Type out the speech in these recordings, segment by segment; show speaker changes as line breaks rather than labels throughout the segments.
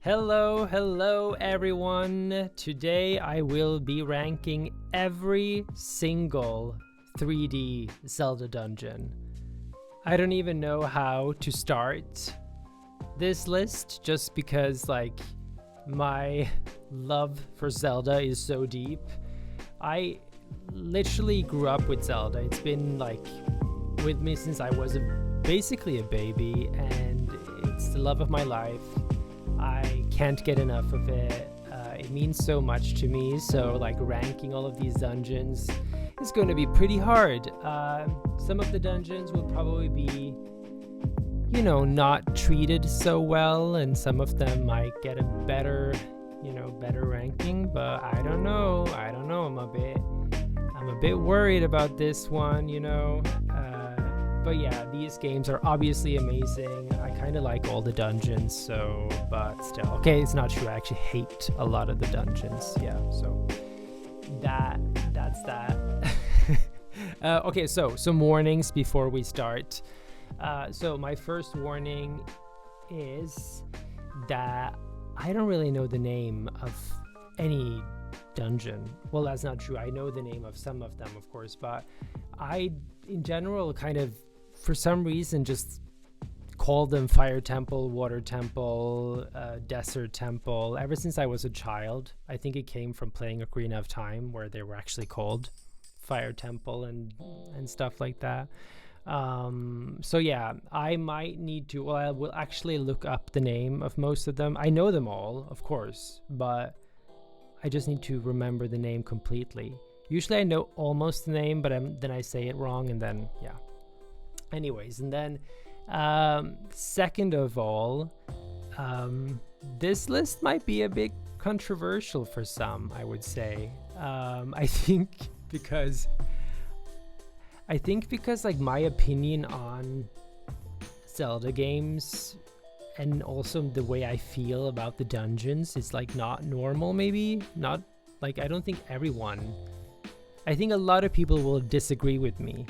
Hello everyone. Today I will be ranking every single 3D Zelda dungeon. I don't even know how to start this list just because my love for Zelda is so deep. I literally grew up with Zelda. It's been with me since I was basically a baby, and it's the love of my life. I can't get enough of it. It means so much to me. So ranking all of these dungeons is going to be pretty hard. Some of the dungeons will probably be, not treated so well, and some of them might get a better ranking. But I don't know. I'm a bit worried about this one. But yeah, these games are obviously amazing. I kind of like all the dungeons, but still. Okay, it's not true. I actually hate a lot of the dungeons. Yeah, so that's that. Okay, so some warnings before we start. So my first warning is that I don't really know the name of any dungeon. Well, that's not true. I know the name of some of them, of course, but I, in general, kind of, for some reason, just call them Fire Temple, Water Temple, Desert Temple. Ever since I was a child, I think it came from playing Ocarina of Time, where they were actually called Fire Temple and stuff like that. So yeah, I might need to. Well, I will actually look up the name of most of them. I know them all, of course, but I just need to remember the name completely. Usually I know almost the name, but then I say it wrong, and then yeah. Anyways, and then second of all, this list might be a bit controversial for some, I would say. I think because my opinion on Zelda games and also the way I feel about the dungeons is not normal, maybe. Not I don't think I think a lot of people will disagree with me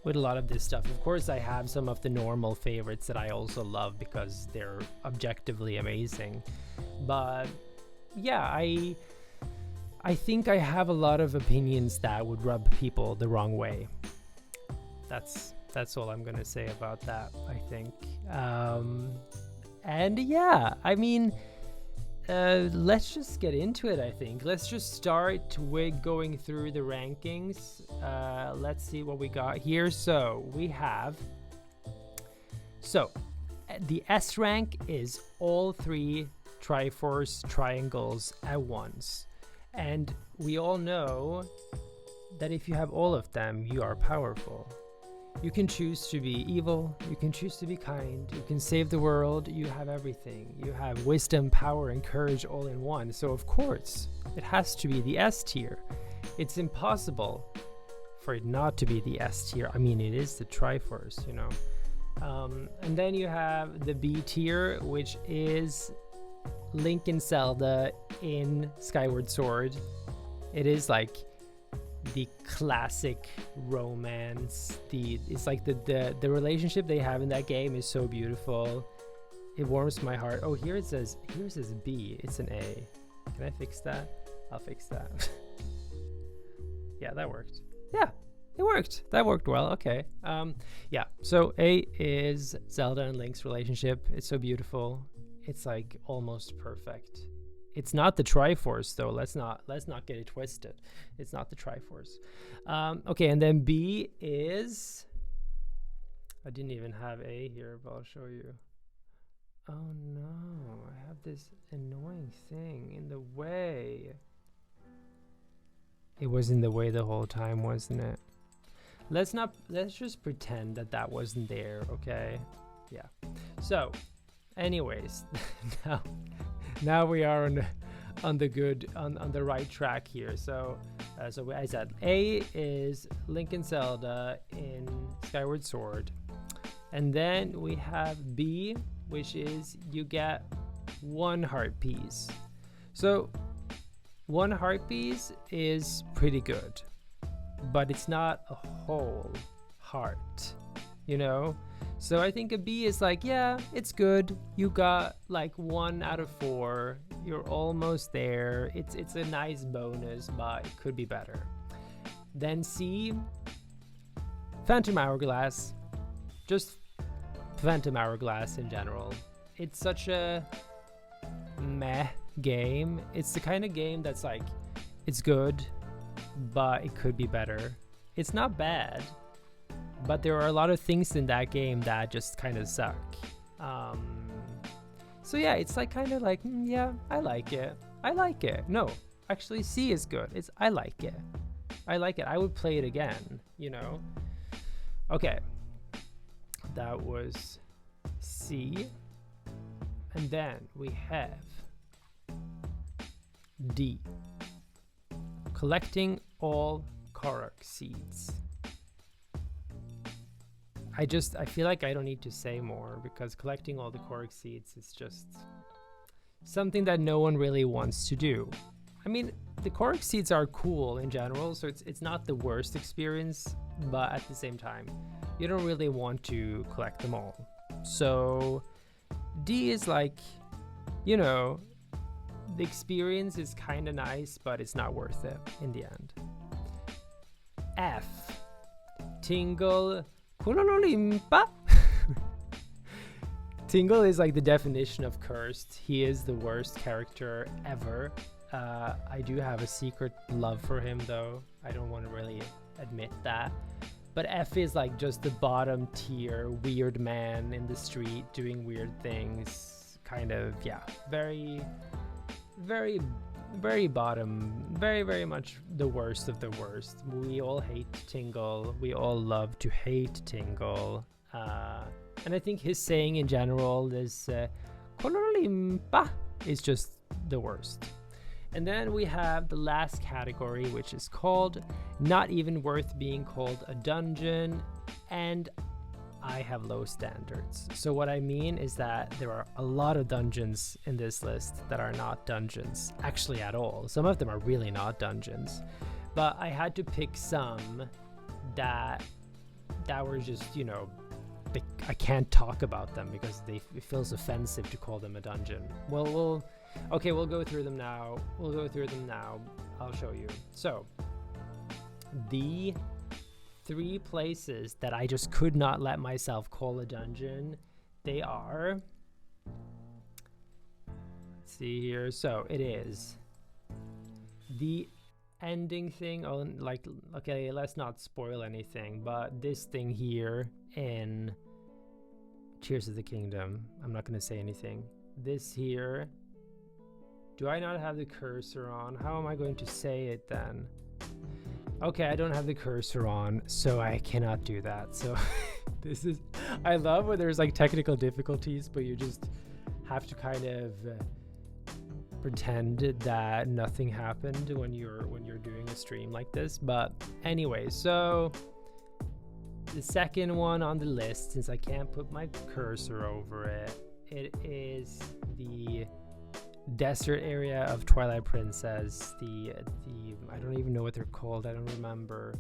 with a lot of this stuff. Of course, I have some of the normal favorites that I also love because they're objectively amazing. But yeah, I think I have a lot of opinions that would rub people the wrong way. That's all I'm gonna say about that, I think. And yeah, I mean, let's just get into it, I think. Let's just start with going through the rankings. Let's see what we got here. So the S rank is all three Triforce triangles at once. And we all know that if you have all of them, you are powerful. You can choose to be evil, you can choose to be kind, you can save the world, you have everything. You have wisdom, power, and courage all in one. So of course, it has to be the S tier. It's impossible for it not to be the S tier. I mean, it is the Triforce, And then you have the B tier, which is Link and Zelda in Skyward Sword. It is the classic romance. It's the relationship they have in that game is so beautiful. It warms my heart. Oh, here it says B. It's an A. Can I fix that? I'll fix that. Yeah, that worked. Yeah, it worked. That worked well. Okay. Yeah. So A is Zelda and Link's relationship. It's so beautiful. It's almost perfect. It's not the Triforce, though. Let's not get it twisted. It's not the Triforce. Okay, and then B is... I didn't even have A here, but I'll show you. Oh no, I have this annoying thing in the way. It was in the way the whole time, wasn't it? Let's just pretend that wasn't there, okay? Yeah. So, anyways, now we are on the right track here. So I said A is Link and Zelda in Skyward Sword, and then we have B, which is you get 1 heart piece. So 1 heart piece is pretty good, but it's not a whole heart, So I think a B is like, yeah, it's good. You got like 1 out of 4. You're almost there. It's a nice bonus, but it could be better. Then C, Phantom Hourglass. Just Phantom Hourglass in general. It's such a meh game. It's the kind of game that's like, it's good, but it could be better. It's not bad, but there are a lot of things in that game that just kind of suck. So yeah, it's like kind of like, yeah, I like it. I like it. No, actually C is good. I like it. I like it. I would play it again, you know? Okay. That was C. And then we have D. Collecting all Korok seeds. I feel like I don't need to say more, because collecting all the Korok seeds is just something that no one really wants to do. I mean, the Korok seeds are cool in general, so it's not the worst experience, but at the same time, you don't really want to collect them all. So D is like, you know, the experience is kind of nice, but it's not worth it in the end. F. Tingle Kulololimpa. Tingle is like the definition of cursed. He is the worst character ever. I do have a secret love for him, though. I don't want to really admit that. But F is like just the bottom tier weird man in the street doing weird things. Kind of, yeah, very, very, very bottom. Very, very much the worst of the worst. We all hate Tingle. We all love to hate Tingle. And I think his saying in general is Kololimpa is just the worst. And then we have the last category, which is called Not Even Worth Being Called a Dungeon. And I have low standards. So what I mean is that there are a lot of dungeons in this list that are not dungeons, actually at all. Some of them are really not dungeons. But I had to pick some that were just, you know, I can't talk about them because it feels offensive to call them a dungeon. Well, okay, we'll go through them now. I'll show you. So, the 3 places that I just could not let myself call a dungeon, they are, let's see here. So, it is the ending thing. Oh, like, okay, let's not spoil anything, but this thing here in Tears of the Kingdom, I'm not going to say anything. This here, do I not have the cursor on? How am I going to say it then? Okay, I don't have the cursor on, so I cannot do that. So this is, I love when there's like technical difficulties, but you just have to kind of pretend that nothing happened when you're doing a stream like this. But anyway, so the second one on the list, since I can't put my cursor over it, it is the desert area of Twilight Princess. The I don't even know what they're called. I don't remember.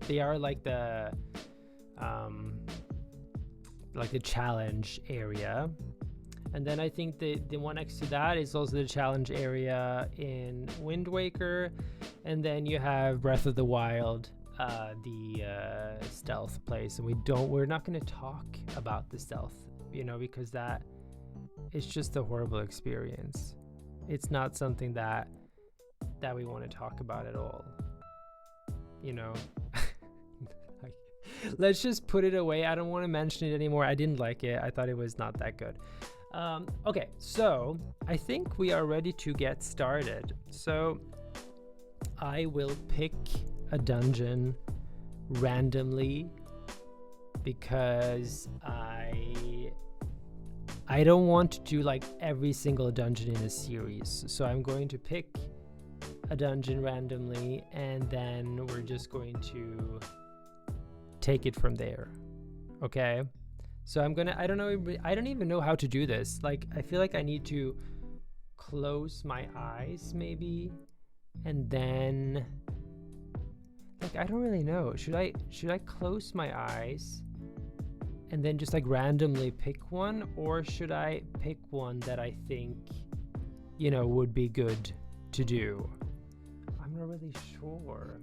They are like the challenge area. And then I think the one next to that is also the challenge area in Wind Waker. And then you have Breath of the Wild, the stealth place. And we're not going to talk about the stealth, you know, because that is just a horrible experience. It's not something that we want to talk about at all, you know. Let's just put it away. I don't want to mention it anymore. I didn't like it. I thought it was not that good. Okay, so I think we are ready to get started. So I will pick a dungeon randomly because I don't want to do like every single dungeon in a series. So I'm going to pick a dungeon randomly, and then we're just going to take it from there. Okay? So I don't even know how to do this. Like, I feel like I need to close my eyes maybe, and then, like, I don't really know. Should I close my eyes and then just like randomly pick one, or should I pick one that I think, you know, would be good to do? I'm not really sure,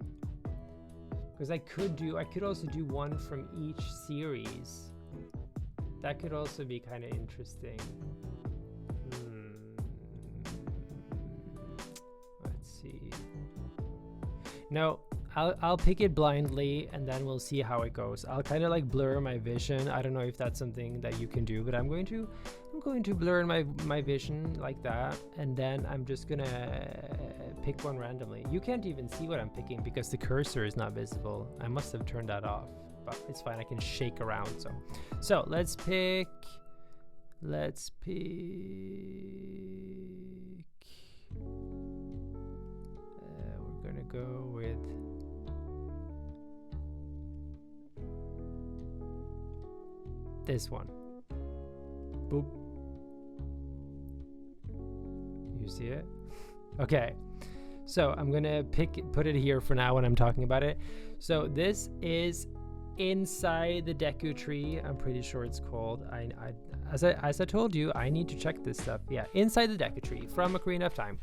because I could also do one from each series. That could also be kind of interesting. Let's see. No, I'll pick it blindly, and then we'll see how it goes. I'll kind of like blur my vision. I don't know if that's something that you can do, but I'm going to blur my vision like that, and then I'm just gonna pick one randomly. You can't even see what I'm picking because the cursor is not visible. I must have turned that off, but it's fine. I can shake around. So let's pick. We're gonna go with this one. Boop. You see it? Okay. So I'm gonna put it here for now when I'm talking about it. So this is Inside the Deku Tree. I'm pretty sure it's called. As I told you, I need to check this stuff. Yeah, Inside the Deku Tree from Ocarina of Time.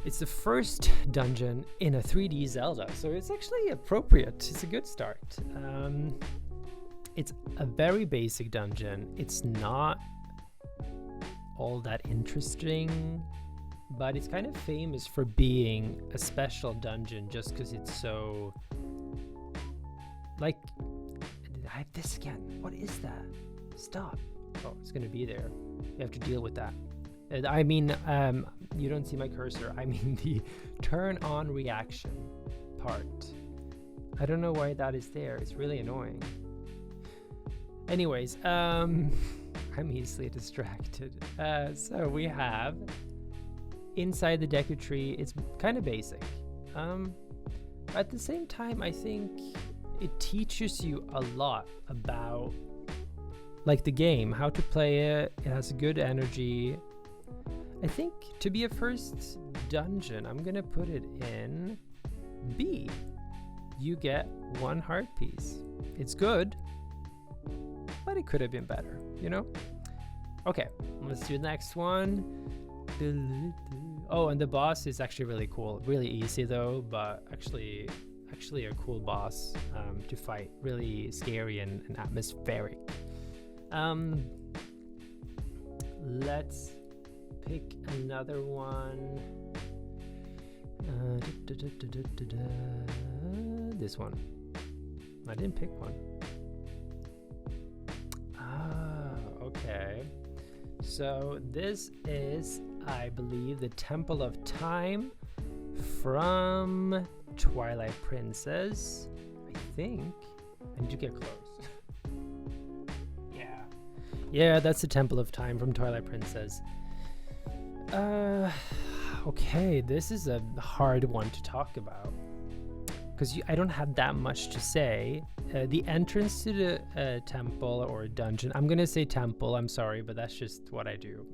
It's the first dungeon in a 3D Zelda, so it's actually appropriate. It's a good start. It's a very basic dungeon. It's not all that interesting, but it's kind of famous for being a special dungeon just because it's so... Like, I have this again. What is that? Stop. Oh, it's going to be there. You have to deal with that. I mean, you don't see my cursor. I mean the turn on reaction part. I don't know why that is there. It's really annoying. Anyways, I'm easily distracted. So we have Inside the Deku Tree. It's kind of basic. At the same time, I think it teaches you a lot about like the game, how to play it. It has good energy. I think to be a first dungeon, I'm gonna put it in B. You get 1 heart piece. It's good, but it could have been better, you know? Okay, let's do the next one. Oh, and the boss is actually really cool. Really easy though, but actually a cool boss to fight. Really scary and atmospheric. Let's pick another one. This one. I didn't pick one. Okay. So this is, I believe, the Temple of Time from Twilight Princess. I think. I need to get close. Yeah, that's the Temple of Time from Twilight Princess. Okay, this is a hard one to talk about because I don't have that much to say. The entrance to the temple or dungeon, I'm gonna say temple, I'm sorry, but that's just what I do.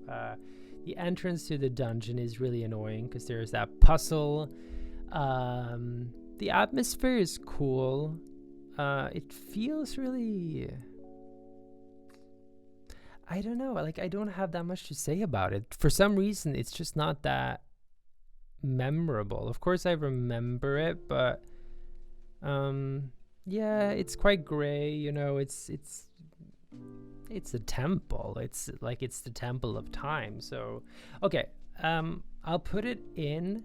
The entrance to the dungeon is really annoying because there's that puzzle. The atmosphere is cool. It feels really... I don't know, like I don't have that much to say about it. For some reason, it's just not that memorable. Of course, I remember it, but yeah, it's quite gray. You know, it's a temple. It's like it's the Temple of Time. So, okay, I'll put it in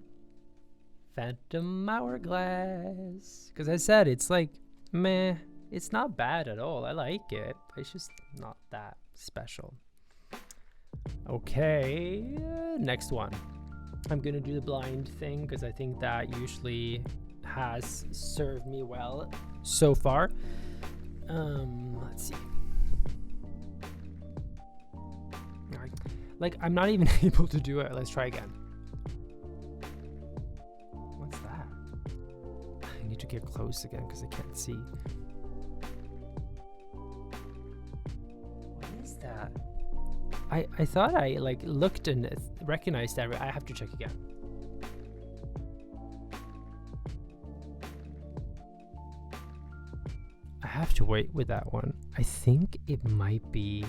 Phantom Hourglass because I said it's like meh. It's not bad at all. I like it, but it's just not that special. Okay, next one. I'm gonna do the blind thing because I think that usually has served me well so far. Let's see. Like, I'm not even able to do it. Let's try again. What's that? I need to get close again because I can't see. That I thought I like looked and recognized that. I have to check again. I have to wait with that one. I think it might be...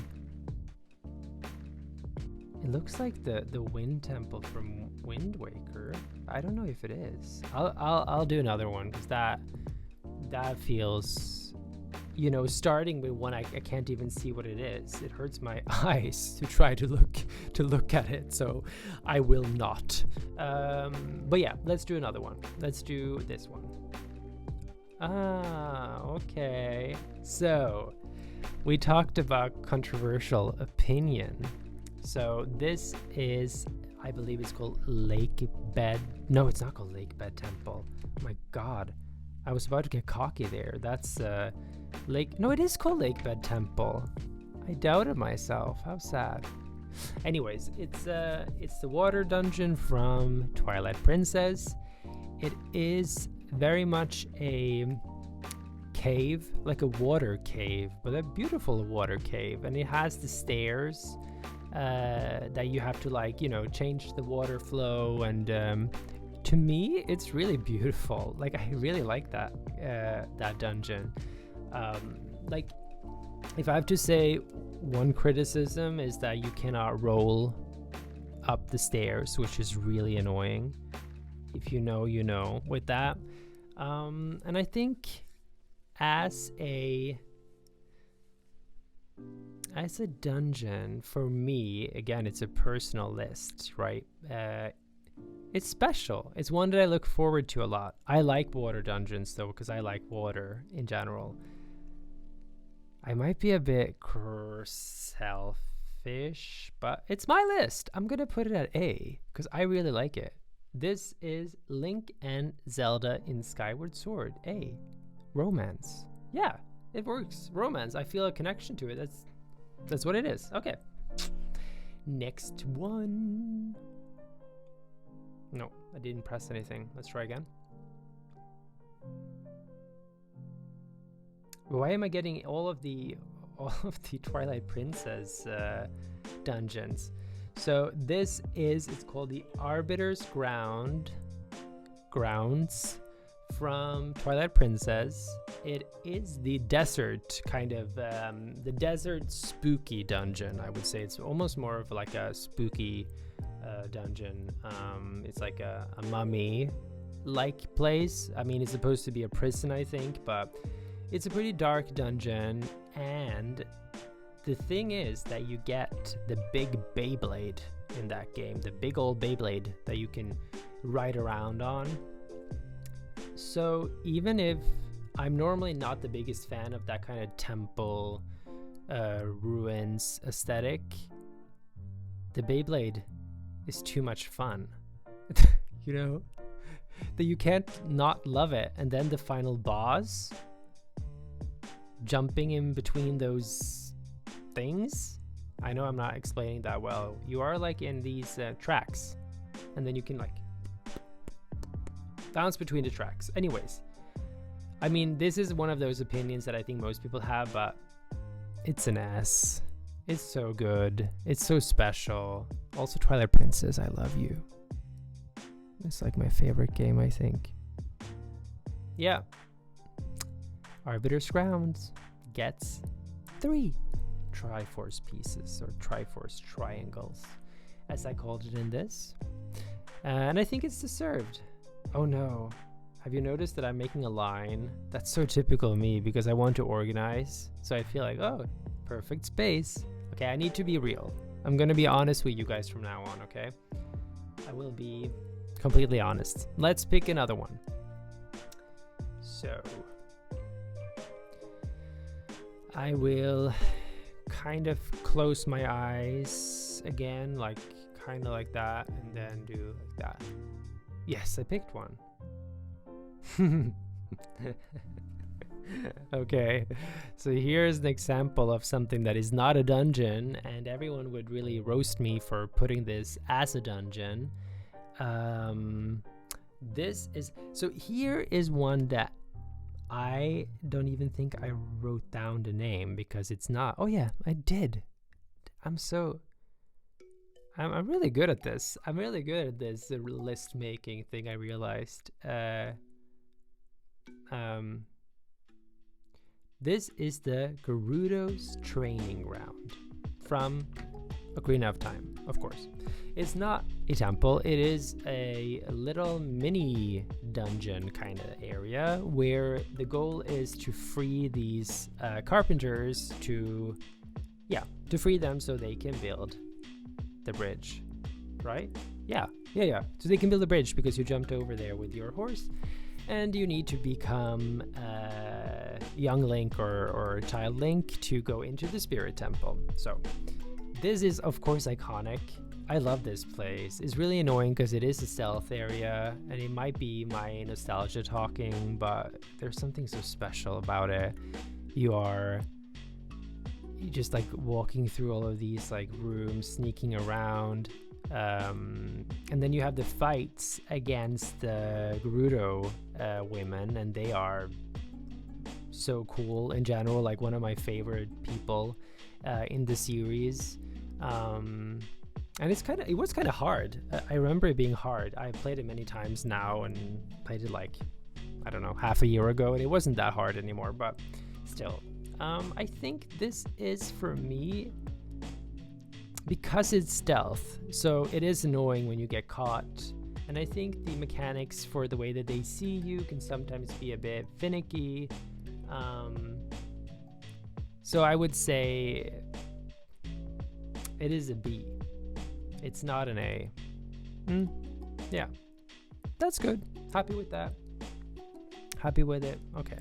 It looks like the Wind Temple from Wind Waker. I don't know if it is. I'll do another one because that feels, you know, starting with one I can't even see what it is. It hurts my eyes to try to look at it, so I will not. But yeah, let's do another one. Let's do this one. Okay. So we talked about controversial opinion. So this is, I believe it's called Lake Bed. No, it's not called Lake Bed Temple. Oh my God, I was about to get cocky there. That's Lake. No, it is called Lake Bed Temple. I doubted myself. How sad. Anyways, it's the water dungeon from Twilight Princess. It is very much a cave, like a water cave, but a beautiful water cave, and it has the stairs that you have to, like, you know, change the water flow, and to me it's really beautiful. Like, I really like that dungeon. Like, if I have to say one criticism is that you cannot roll up the stairs, which is really annoying. If you know, you know with that. And I think as a dungeon, for me, again, it's a personal list, right? It's special. It's one that I look forward to a lot. I like water dungeons, though, because I like water in general. I might be a bit selfish, but it's my list. I'm going to put it at A, because I really like it. This is Link and Zelda in Skyward Sword. A. Romance. Yeah, it works. Romance. I feel a connection to it. That's what it is. Okay. Next one. No, I didn't press anything. Let's try again. Why am I getting all of the Twilight Princess dungeons? So this is, it's called the Arbiter's Grounds from Twilight Princess. It is the desert kind of, the desert spooky dungeon, I would say. It's almost more of like a spooky dungeon. It's like a mummy-like place. I mean, it's supposed to be a prison, I think, but it's a pretty dark dungeon. And the thing is that you get the big Beyblade in that game, the big old Beyblade that you can ride around on. So even if I'm normally not the biggest fan of that kind of temple ruins aesthetic, the Beyblade is too much fun. You know, that you can't not love it. And then the final boss, jumping in between those things. I know I'm not explaining that well. You are like in these tracks, and then you can like bounce between the tracks. Anyways, I mean, this is one of those opinions that I think most people have, but it's an S. It's so good. It's so special. Also, Twilight Princess, I love you. It's like my favorite game, I think. Yeah. Arbiter's Grounds gets 3 Triforce pieces, or Triforce triangles, as I called it in this. And I think it's deserved. Oh no. Have you noticed that I'm making a line? That's so typical of me, because I want to organize. So I feel like, oh, perfect space. Okay, I need to be real. I'm gonna be honest with you guys from now on, okay? I will be completely honest. Let's pick another one. So I will kind of close my eyes again, like kind of like that, and then do like that. Yes, I picked one. Okay, so here's an example of something that is not a dungeon, and everyone would really roast me for putting this as a dungeon. This is, so here is one that I don't even think I wrote down the name, because it's not. Oh yeah, I did. I'm really good at this. I'm really good at this list making thing, I realized. This is the Gerudo's training ground from Ocarina of Time, of course. It's not a temple, it is a little mini dungeon kind of area where the goal is to free these carpenters to free them so they can build the bridge, right? Yeah. So they can build a bridge because you jumped over there with your horse, and you need to become young Link or child Link to go into the Spirit Temple. So this is, of course, iconic. I love this place. It's really annoying because it is a stealth area, and it might be my nostalgia talking, but there's something so special about it. You just like walking through all of these like rooms, sneaking around, and then you have the fights against the Gerudo women, and they are so cool in general, like one of my favorite people in the series. And it was kind of hard. I remember it being hard. I played it many times now and played it like, I don't know, half a year ago, and it wasn't that hard anymore, but still. I think this is for me because it's stealth, so it is annoying when you get caught, and I think the mechanics for the way that they see you can sometimes be a bit finicky. So I would say it is a B. It's not an A. Yeah, that's good. Happy with that. Happy with it. Okay.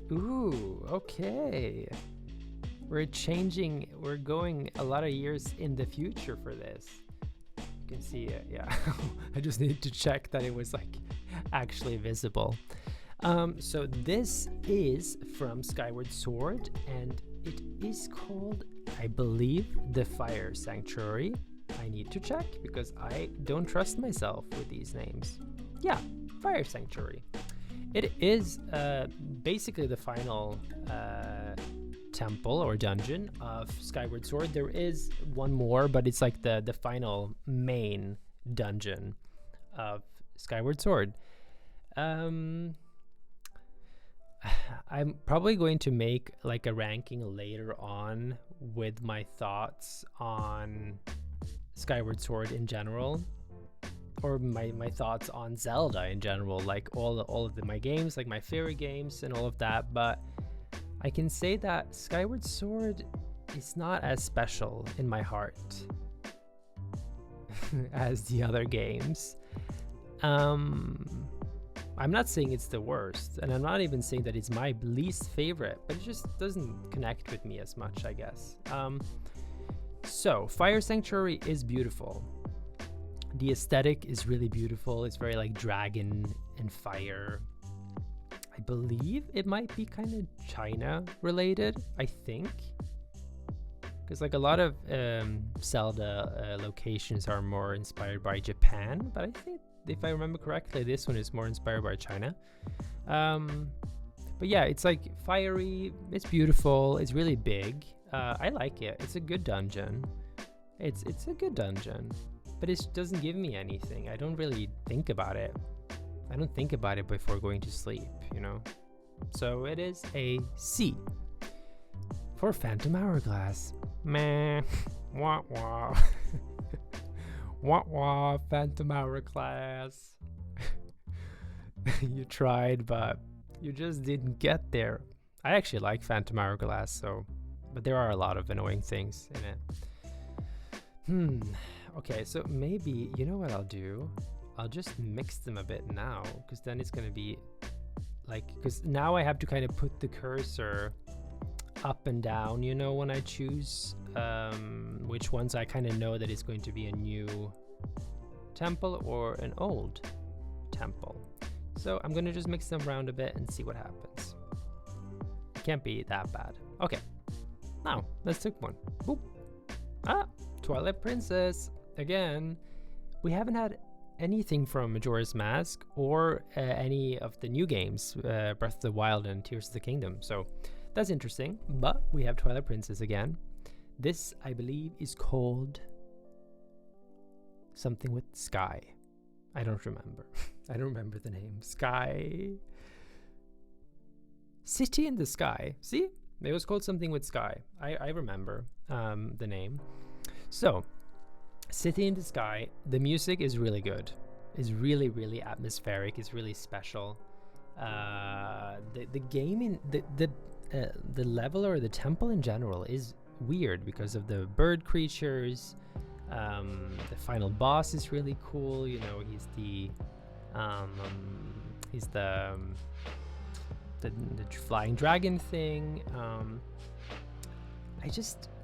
Ooh, okay. We're going a lot of years in the future for this. You can see it, yeah. I just needed to check that it was like actually visible. So this is from Skyward Sword, and it is called, I believe, the Fire Sanctuary. I need to check because I don't trust myself with these names. Yeah, Fire Sanctuary. It is basically the final temple or dungeon of Skyward Sword. There is one more, but it's like the final main dungeon of Skyward Sword. I'm probably going to make like a ranking later on with my thoughts on Skyward Sword in general, or my thoughts on Zelda in general, like all of my games, like my favorite games and all of that. But I can say that Skyward Sword is not as special in my heart as the other games. I'm not saying it's the worst, and I'm not even saying that it's my least favorite, but it just doesn't connect with me as much, I guess. So Fire Sanctuary is beautiful. The aesthetic is really beautiful. It's very like dragon and fire. I believe it might be kind of China related, I think. Because like a lot of Zelda locations are more inspired by Japan, but I think if I remember correctly, this one is more inspired by China. But yeah, it's like fiery, it's beautiful, it's really big. I like it. It's a good dungeon. It's a good dungeon. But it doesn't give me anything. I don't really think about it. I don't think about it before going to sleep, you know? So it is a C for Phantom Hourglass. Meh. Wah wah. Wah wah, Phantom Hourglass. You tried, but you just didn't get there. I actually like Phantom Hourglass, but there are a lot of annoying things in it. Okay, so maybe, you know what I'll do? I'll just mix them a bit now, because then it's going to be like, because now I have to kind of put the cursor up and down, you know, when I choose which ones I kind of know that it's going to be a new temple or an old temple. So I'm going to just mix them around a bit and see what happens. It can't be that bad. Okay, now let's take one. Boop. Twilight Princess. Again, we haven't had anything from Majora's Mask or any of the new games, Breath of the Wild and Tears of the Kingdom. So that's interesting, but we have Twilight Princess again. This, I believe, is called something with Sky. I don't remember. I don't remember the name. Sky. City in the Sky. See? It was called something with sky. I remember the name. So, City in the Sky, the music is really good. It's really, really atmospheric. It's really special. The game in the level or the temple in general is weird because of the bird creatures. The final boss is really cool. You know, he's the flying dragon thing.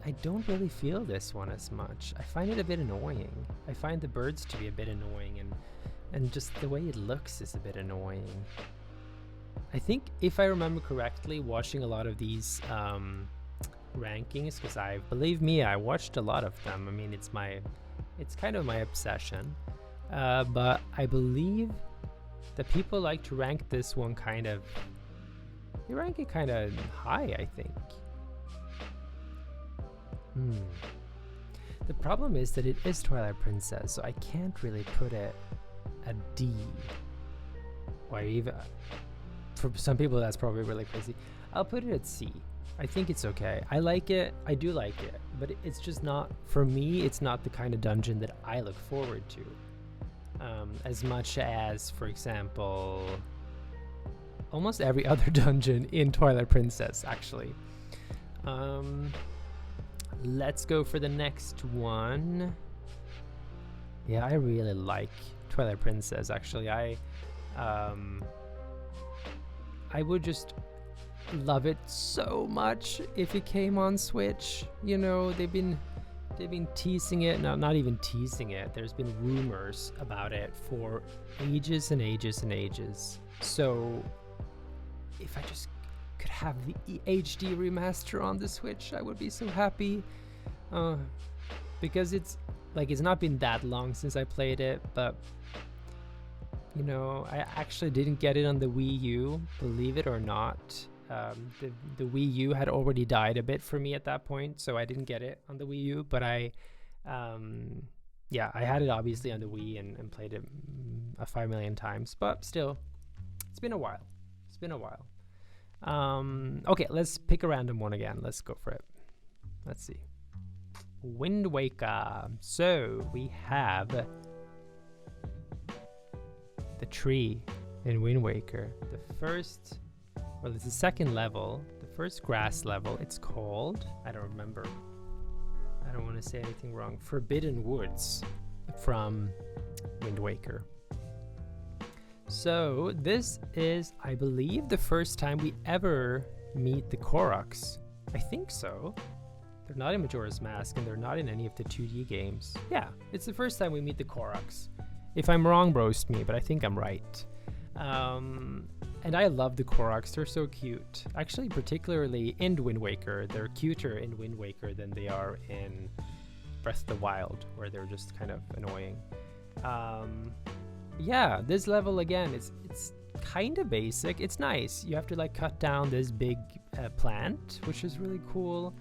I don't really feel this one as much. I find it a bit annoying. I find the birds to be a bit annoying, and just the way it looks is a bit annoying. I think if I remember correctly, watching a lot of these rankings, because believe me, I watched a lot of them. I mean, it's kind of my obsession. But I believe that people like to rank this one they rank it kind of high, I think. The problem is that it is Twilight Princess, so I can't really put it a D. Or even, for some people that's probably really crazy. I'll put it at C. I think it's okay. I like it. I do like it. But it's just not, for me, it's not the kind of dungeon that I look forward to. As much as, for example, almost every other dungeon in Twilight Princess, actually. Let's go for the next one. Yeah, I really like Twilight Princess, actually. I would just love it so much if it came on Switch. You know, they've been teasing it. No, not even teasing it. There's been rumors about it for ages and ages and ages. So if I just could have the HD remaster on the Switch, I would be so happy. Because it's not been that long since I played it, but you know, I actually didn't get it on the Wii U, believe it or not. The Wii U had already died a bit for me at that point, so I didn't get it on the Wii U, but I had it obviously on the Wii and played it 5 million times, but still, it's been a while. Okay, let's pick a random one again. Let's go for it. Let's see. Wind Waker. So we have the tree in Wind Waker. It's the second level, the first grass level. It's called, I don't remember. I don't want to say anything wrong. Forbidden Woods from Wind Waker. So this is, I believe, the first time we ever meet the Koroks. I think so. They're not in Majora's Mask, and they're not in any of the 2D games. Yeah, it's the first time we meet the Koroks. If I'm wrong, roast me, but I think I'm right. And I love the Koroks. They're so cute. Actually, particularly in Wind Waker. They're cuter in Wind Waker than they are in Breath of the Wild, where they're just kind of annoying. Yeah, this level again, it's kind of basic. It's nice. You have to cut down this big plant, which is really cool.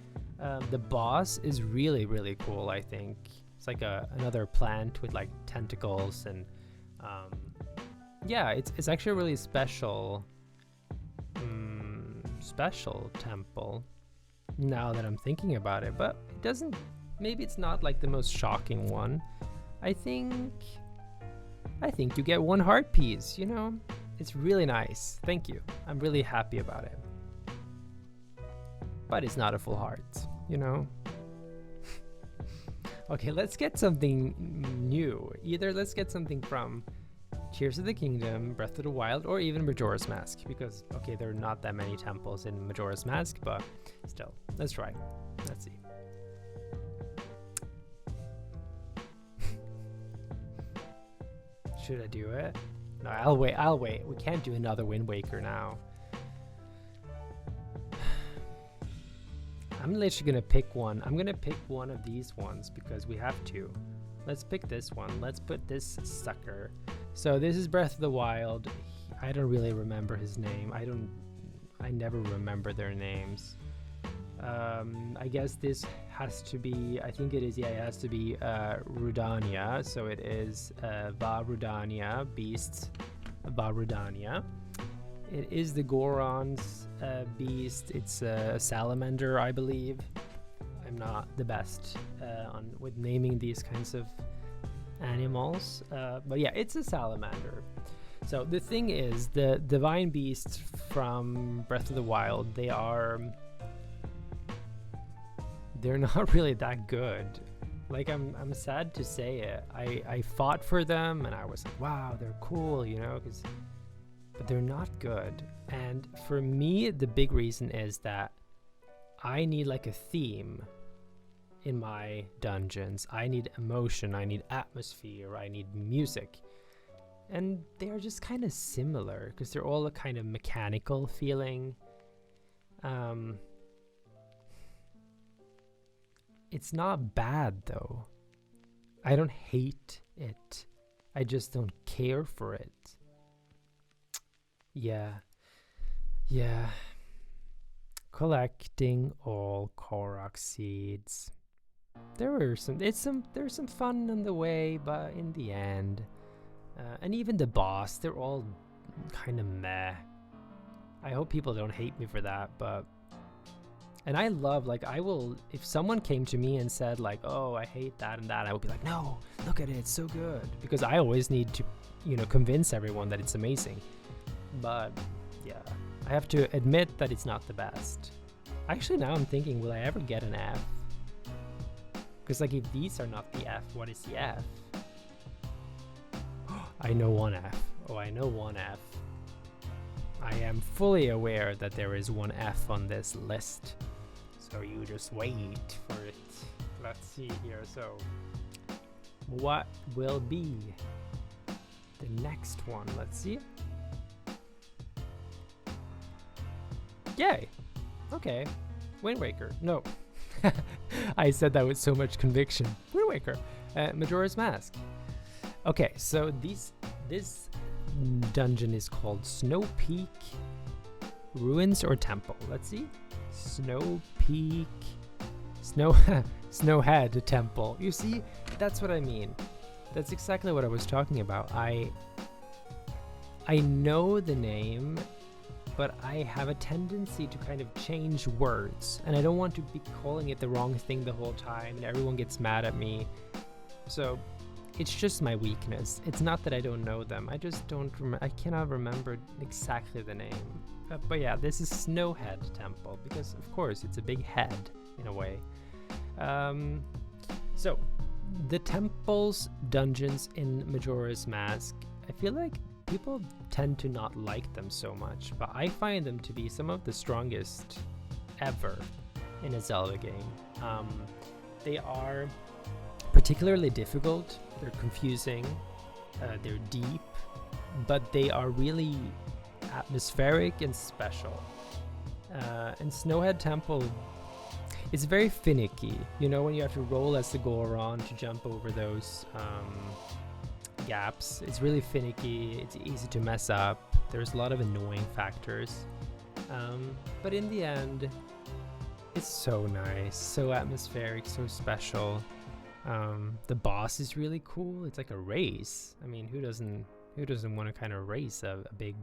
The boss is really, really cool, I think. It's like another plant with tentacles, and yeah, it's actually a really special temple now that I'm thinking about it, but it doesn't, maybe it's not the most shocking one. I think you get 1 heart piece, you know? It's really nice. Thank you. I'm really happy about it. But it's not a full heart, you know? Okay, let's get something new. Either let's get something from Tears of the Kingdom, Breath of the Wild, or even Majora's Mask, because, okay, there are not that many temples in Majora's Mask, but still, let's try. Let's see. Should I do it? No, I'll wait. We can't do another Wind Waker now. I'm literally gonna pick one. I'm gonna pick one of these ones because we have to. Let's pick this one. Let's put this sucker. So this is Breath of the Wild. I don't really remember his name. I never remember their names. I guess this has to be, I think it is, yeah, it has to be Rudania. So it is Va Rudania, Beast Va Rudania. It is the Goron's beast. It's a salamander, I believe. I'm not the best with naming these kinds of animals, but yeah, it's a salamander. So the thing is, the divine beasts from Breath of the Wild, they're not really that good. Like, I'm sad to say it. I fought for them and I was like, wow, they're cool, you know, but they're not good. And for me, the big reason is that I need like a theme in my dungeons. I need emotion, I need atmosphere, I need music. And they're just kind of similar because they're all a kind of mechanical feeling. It's not bad though. I don't hate it. I just don't care for it. Yeah. Collecting all Korok seeds. There's some fun on the way, but in the end, and even the boss, they're all kind of meh. I hope people don't hate me for that, and I love, like, if someone came to me and said like, oh, I hate that and that, I would be like, no, look at it, it's so good, because I always need to, convince everyone that it's amazing. But yeah, I have to admit that it's not the best. Actually, now I'm thinking, will I ever get an F? Because like, if these are not the F, what is the F? I know one F. Oh, I know one F. I am fully aware that there is one F on this list. So you just wait for it. Let's see here. So, what will be the next one? Let's see. Yay! Okay. Wind Waker. No. I said that with so much conviction. Wind Waker. Majora's Mask. Okay, so this dungeon is called Snow Peak Ruins or Temple. Let's see. Snow Peak Snowhead Temple. You see, that's what I mean. That's exactly what I was talking about. I know the name, but I have a tendency to kind of change words, and I don't want to be calling it the wrong thing the whole time and everyone gets mad at me. So it's just my weakness. It's not that I don't know them. I just don't I cannot remember exactly the name. But yeah, this is Snowhead Temple because, of course, it's a big head in a way. So the temple's dungeons in Majora's Mask, I feel like people tend to not like them so much, but I find them to be some of the strongest ever in a Zelda game. They are particularly difficult, they're confusing, they're deep, but they are really atmospheric and special. And Snowhead Temple is very finicky, when you have to roll as the Goron to jump over those gaps. It's really finicky, it's easy to mess up, there's a lot of annoying factors, but in the end it's so nice, so atmospheric, so special. The boss is really cool. It's like a race. I mean, who doesn't want to kind of race a big,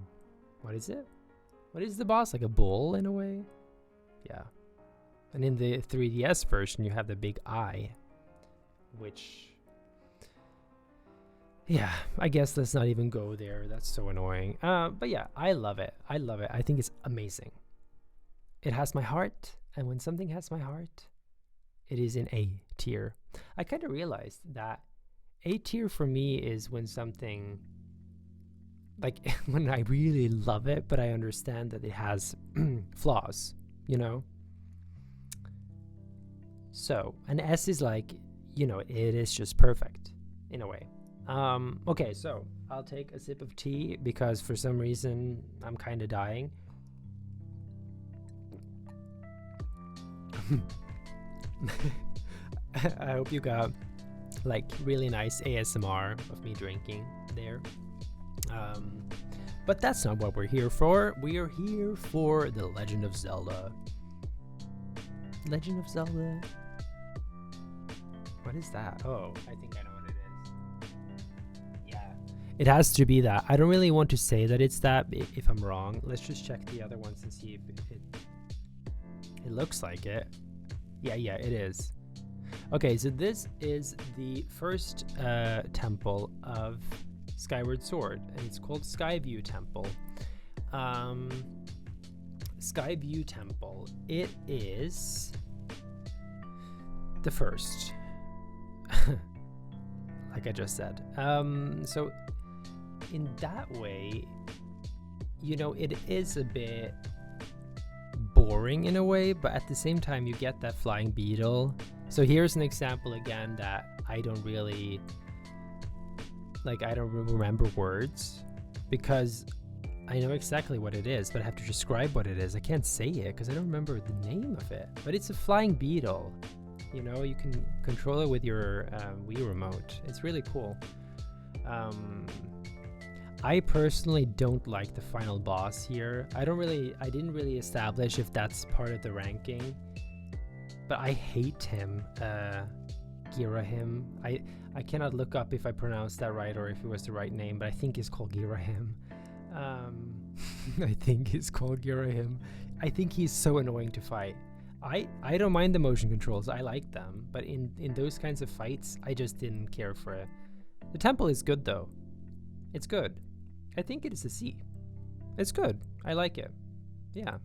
what is it? What is the boss? Like a bull in a way? Yeah. And in the 3DS version, you have the big eye, which, yeah, I guess let's not even go there. That's so annoying. But yeah, I love it. I think it's amazing. It has my heart, and when something has my heart, it is in A tier. I kind of realized that A tier for me is when something, like when I really love it, but I understand that it has flaws, So an S is like, it is just perfect in a way. Okay, so I'll take a sip of tea because for some reason I'm kind of dying. I hope you got like really nice ASMR of me drinking there. But that's not what we're here for. We are here for The Legend of Zelda. Legend of Zelda? What is that? Oh, I think I know what it is. Yeah. It has to be that. I don't really want to say that it's that if I'm wrong. Let's just check the other ones and see if it looks like it. Yeah, it is. Okay, so this is the first temple of Skyward Sword, and it's called Skyview Temple. Skyview Temple. It is the first, like I just said. So in that way, you know, it is a bit boring in a way, but at the same time you get that flying beetle. So here's an example again that I don't really like. I don't remember words because I know exactly what it is, but I have to describe what it is. I can't say it because I don't remember the name of it, but it's a flying beetle. You know, you can control it with your Wii remote. It's really cool. I personally don't like the final boss here. I didn't really establish if that's part of the ranking, but I hate him. Girahim. I cannot look up if I pronounced that right or if it was the right name, but I think it's called Girahim. I think it's called Girahim. I think he's so annoying to fight. I don't mind the motion controls. I like them, but in those kinds of fights, I just didn't care for it. The temple is good though. It's good. I think it is a C. It's good. I like it. Yeah.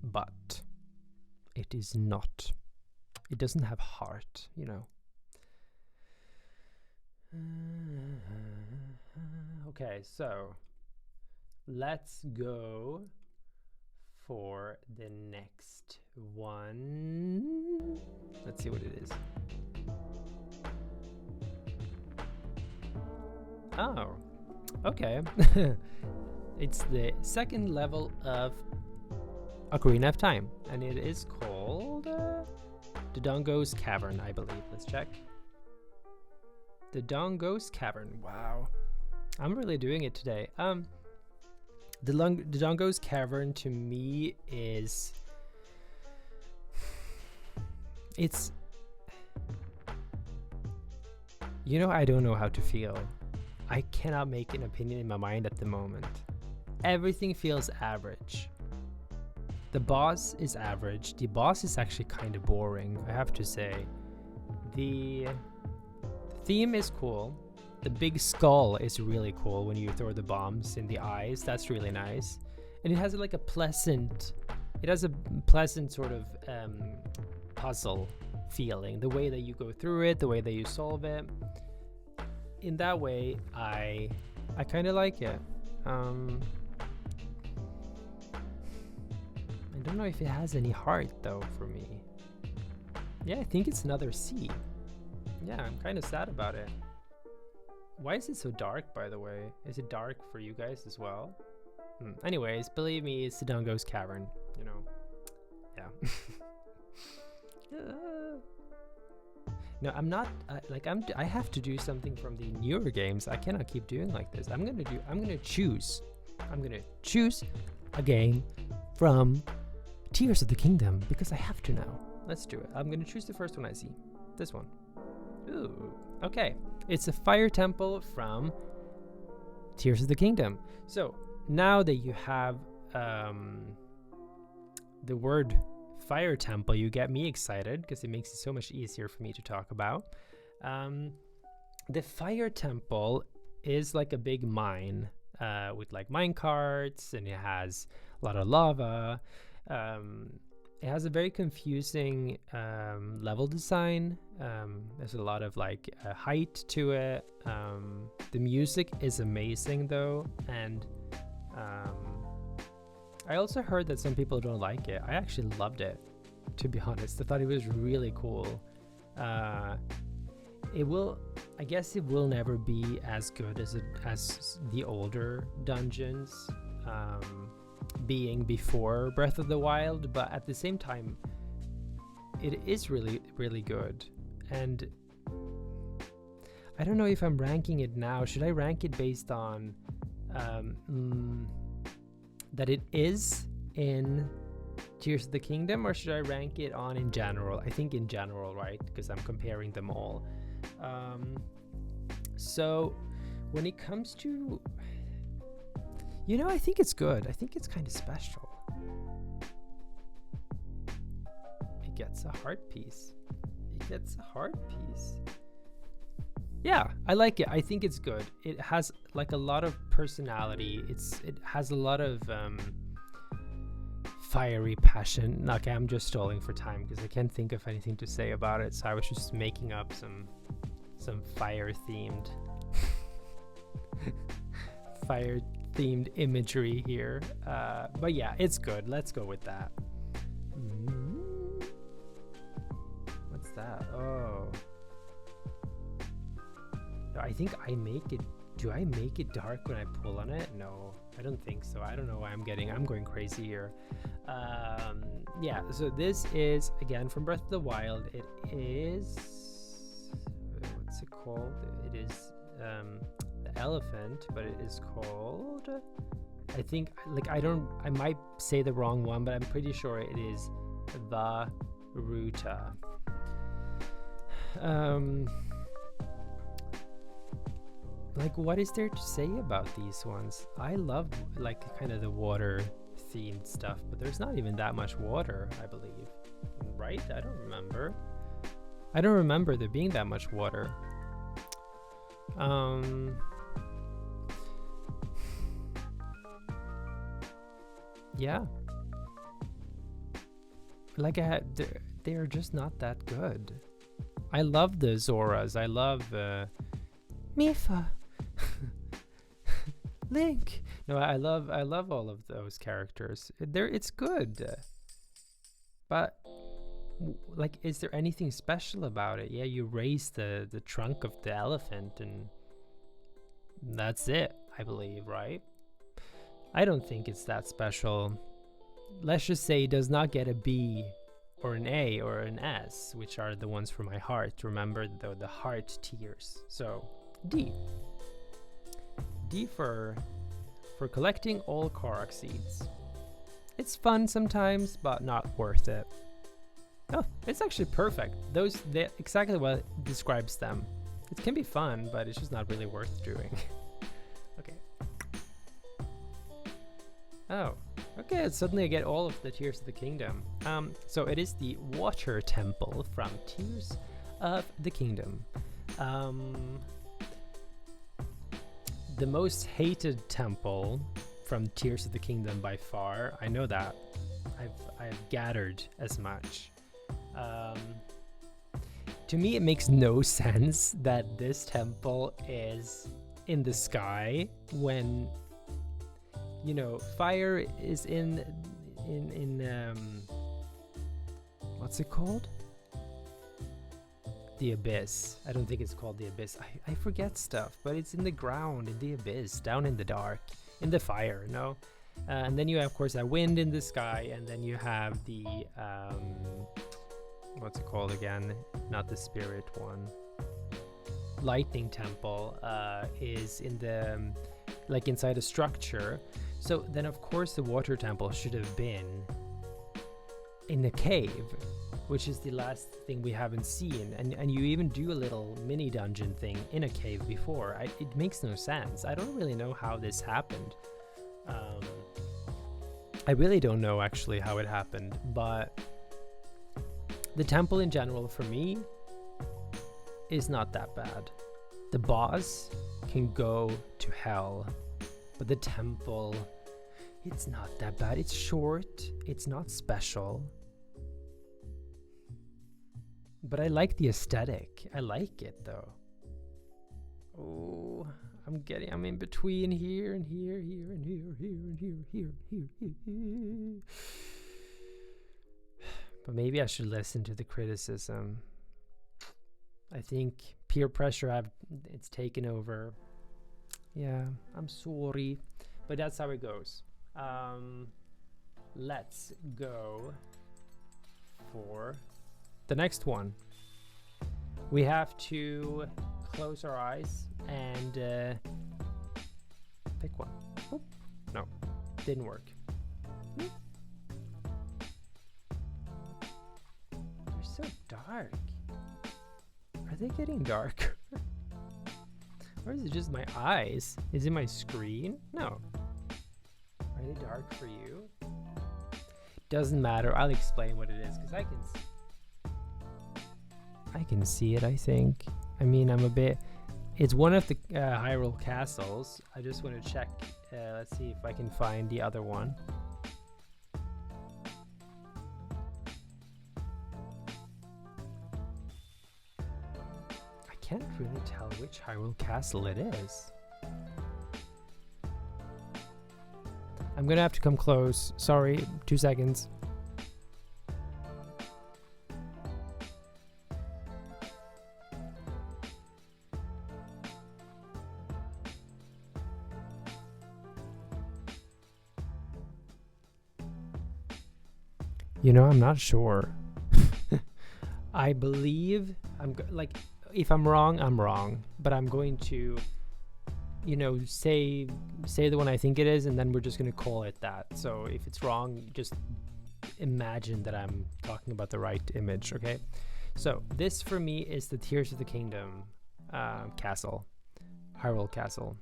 But it is not. It doesn't have heart, you know. Okay, so let's go for the next one. Let's see what it is. Oh, okay. It's the second level of Ocarina of Time, and it is called Dodongo's Cavern, I believe. Let's check. Dodongo's Cavern. Wow, I'm really doing it today. Dodongo's Cavern to me is it's, you know, I don't know how to feel. I cannot make an opinion in my mind at the moment. Everything feels average. The boss is average. The boss is actually kind of boring, I have to say. The theme is cool. The big skull is really cool when you throw the bombs in the eyes. That's really nice. And it has like a pleasant sort of puzzle feeling. The way that you go through it, the way that you solve it. In that way, I kind of like it. I don't know if it has any heart though for me. Yeah, I think it's another C. Yeah, I'm kind of sad about it. Why is it so dark, by the way? Is it dark for you guys as well? Anyways, believe me, it's Dodongo's Cavern, you know. Yeah. No, I'm not I have to do something from the newer games. I cannot keep doing like this. I'm gonna choose a game from Tears of the Kingdom because I have to now. Let's do it. I'm gonna choose the first one I see. This one. Ooh, okay. It's a fire temple from Tears of the Kingdom. So now that you have the word fire temple, you get me excited because it makes it so much easier for me to talk about. The fire temple is like a big mine with like mine carts, and it has a lot of lava. It has a very confusing level design. There's a lot of like height to it. The music is amazing though, and I also heard that some people don't like it. I actually loved it, to be honest. I thought it was really cool. I guess it will never be as good as the older dungeons, being before Breath of the Wild, but at the same time, it is really, really good. And I don't know if I'm ranking it now. Should I rank it based on that it is in Tears of the Kingdom, or should I rank it on in general? I think in general, right? Because I'm comparing them all. So when it comes to, I think it's good. I think it's kind of special. It gets a heart piece. It gets a heart piece. Yeah, I like it. I think it's good. It has like a lot of personality. It has a lot of fiery passion. Okay, I'm just stalling for time because I can't think of anything to say about it. So I was just making up some fire themed imagery here. But yeah, it's good. Let's go with that. What's that? Oh. I think I make it. Do I make it dark when I pull on it? No, I don't think so. I don't know why I'm going crazy here. Yeah, so this is again from Breath of the Wild. It is, what's it called? It is the elephant, but it is called, I think, like, I might say the wrong one, but I'm pretty sure it is the Ruta. Like, what is there to say about these ones? I love like kind of the water themed stuff, but there's not even that much water, I believe. Right? I don't remember there being that much water. Yeah. Like they're just not that good. I love the Zoras. I love Mifa. Link. No, I love all of those characters. It's good. But like, is there anything special about it? Yeah, you raise the trunk of the elephant and that's it, I believe, right? I don't think it's that special. Let's just say it does not get a B or an A or an S, which are the ones for my heart. Remember the heart tiers. So D. D for collecting all Korok seeds. It's fun sometimes, but not worth it. Oh, it's actually perfect. Exactly what describes them. It can be fun, but it's just not really worth doing. Okay. Oh, okay. Suddenly I get all of the Tears of the Kingdom. So it is the Water Temple from Tears of the Kingdom. The most hated temple from Tears of the Kingdom by far. I know that. I've gathered as much. To me, it makes no sense that this temple is in the sky when, fire is in what's it called? The Abyss. I don't think it's called the Abyss. I forget stuff, but it's in the ground, in the abyss, down in the dark, in the fire, no? And then you have, of course, that wind in the sky, and then you have the, what's it called again? Not the spirit one. Lightning Temple is in the, like inside a structure. So then, of course, the Water Temple should have been in a cave, which is the last thing we haven't seen, and you even do a little mini dungeon thing in a cave before. It makes no sense. I don't really know how this happened. I really don't know actually how it happened, but the temple in general for me is not that bad. The boss can go to hell, but the temple, it's not that bad. It's short, it's not special. But I like the aesthetic. I like it though. Oh, I'm in between here and here and here. But maybe I should listen to the criticism. I think peer pressure, it's taken over. Yeah, I'm sorry. But that's how it goes. Let's go for the next one. We have to close our eyes and pick one. Oh, no, didn't work. They're so dark. Are they getting dark? Or is it just my eyes? Is it my screen? No. Are they dark for you? Doesn't matter. I'll explain what it is because I can see it, I think. I mean, it's one of the Hyrule castles. I just want to check. Let's see if I can find the other one. I can't really tell which Hyrule castle it is. I'm gonna have to come close. Sorry, 2 seconds. You know, I'm not sure. I believe if I'm wrong, I'm wrong. But I'm going to, you know, say the one I think it is, and then we're just gonna call it that. So if it's wrong, just imagine that I'm talking about the right image. Okay. So this for me is the Tears of the Kingdom castle, Hyrule Castle.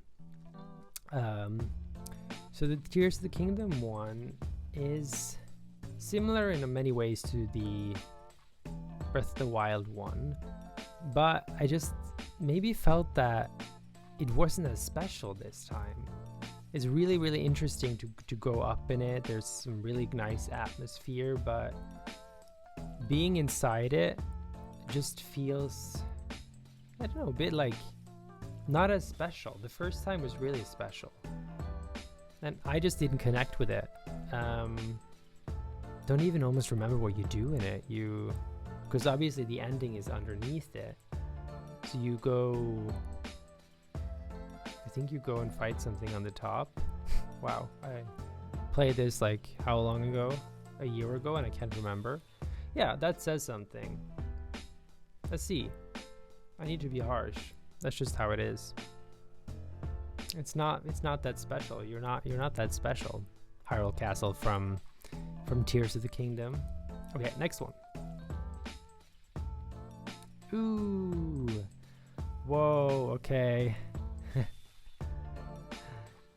So the Tears of the Kingdom one is similar in many ways to the Breath of the Wild one, but I just maybe felt that it wasn't as special this time. It's really, really interesting to go up in it. There's some really nice atmosphere, but being inside it just feels, I don't know, a bit like not as special. The first time was really special, and I just didn't connect with it. Don't even almost remember what you do in it. Because obviously the ending is underneath it. So you go, I think you go and fight something on the top. Wow, I played this like how long ago? A year ago, and I can't remember. Yeah, that says something. Let's see. I need to be harsh. That's just how it is. It's not that special. You're not that special. Hyrule Castle from Tears of the Kingdom. Okay, next one. Ooh. Whoa, okay.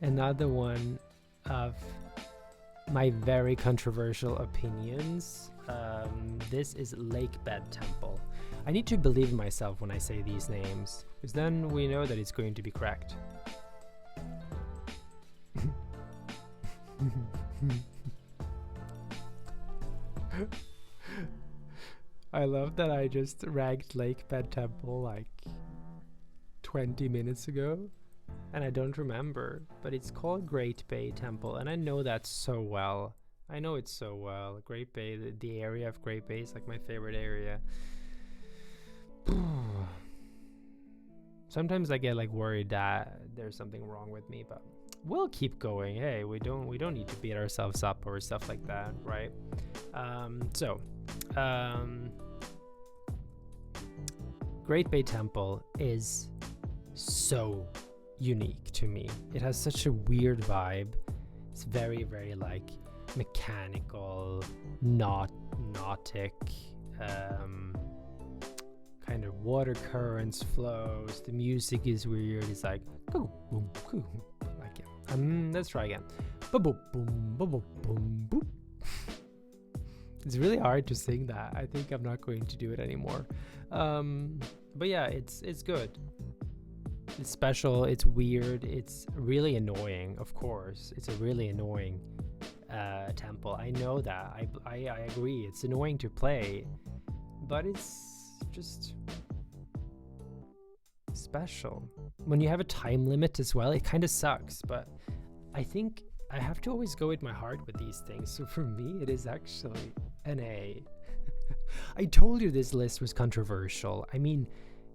Another one of my very controversial opinions. This is Lakebed Temple. I need to believe in myself when I say these names, because then we know that it's going to be correct. I love that I just ranked Lakebed Temple like 20 minutes ago, and I don't remember, but it's called Great Bay Temple, and I know that so well. I know it so well. Great Bay, the area of Great Bay is like my favorite area. Sometimes I get like worried that there's something wrong with me, but we'll keep going. Hey, we don't need to beat ourselves up over stuff like that, right? Great Bay Temple is so unique to me. It has such a weird vibe. It's very, very like mechanical, nautic, kind of water currents, flows. The music is weird. It's like boom, boom, boom. Like it. Let's try again. Boom, boom, boom, boom, boom, boom. It's really hard to sing that. I think I'm not going to do it anymore. But yeah, it's good. It's special. It's weird. It's really annoying. Of course, it's a really annoying temple. I know that. I agree. It's annoying to play, but it's just special. When you have a time limit as well, it kind of sucks. But I think I have to always go with my heart with these things. So for me, it is actually an A. I told you this list was controversial. I mean,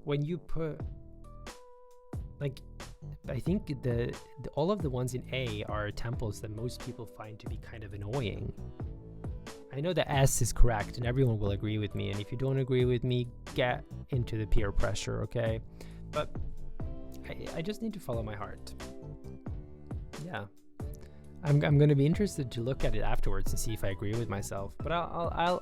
when you put like, I think all of the ones in A are temples that most people find to be kind of annoying. I know the S is correct and everyone will agree with me, and if you don't agree with me, get into the peer pressure, okay? But I just need to follow my heart. Yeah. I'm going to be interested to look at it afterwards and see if I agree with myself. But I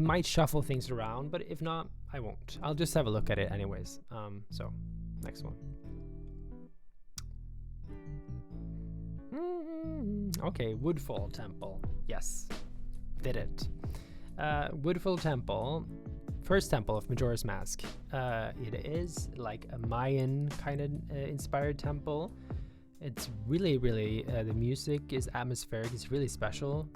might shuffle things around, but if not, I won't. I'll just have a look at it anyways. So next one. Okay, Woodfall Temple. Yes, did it. Woodfall Temple, first temple of Majora's Mask. It is like a Mayan kind of inspired temple. It's really, really, the music is atmospheric. It's really special.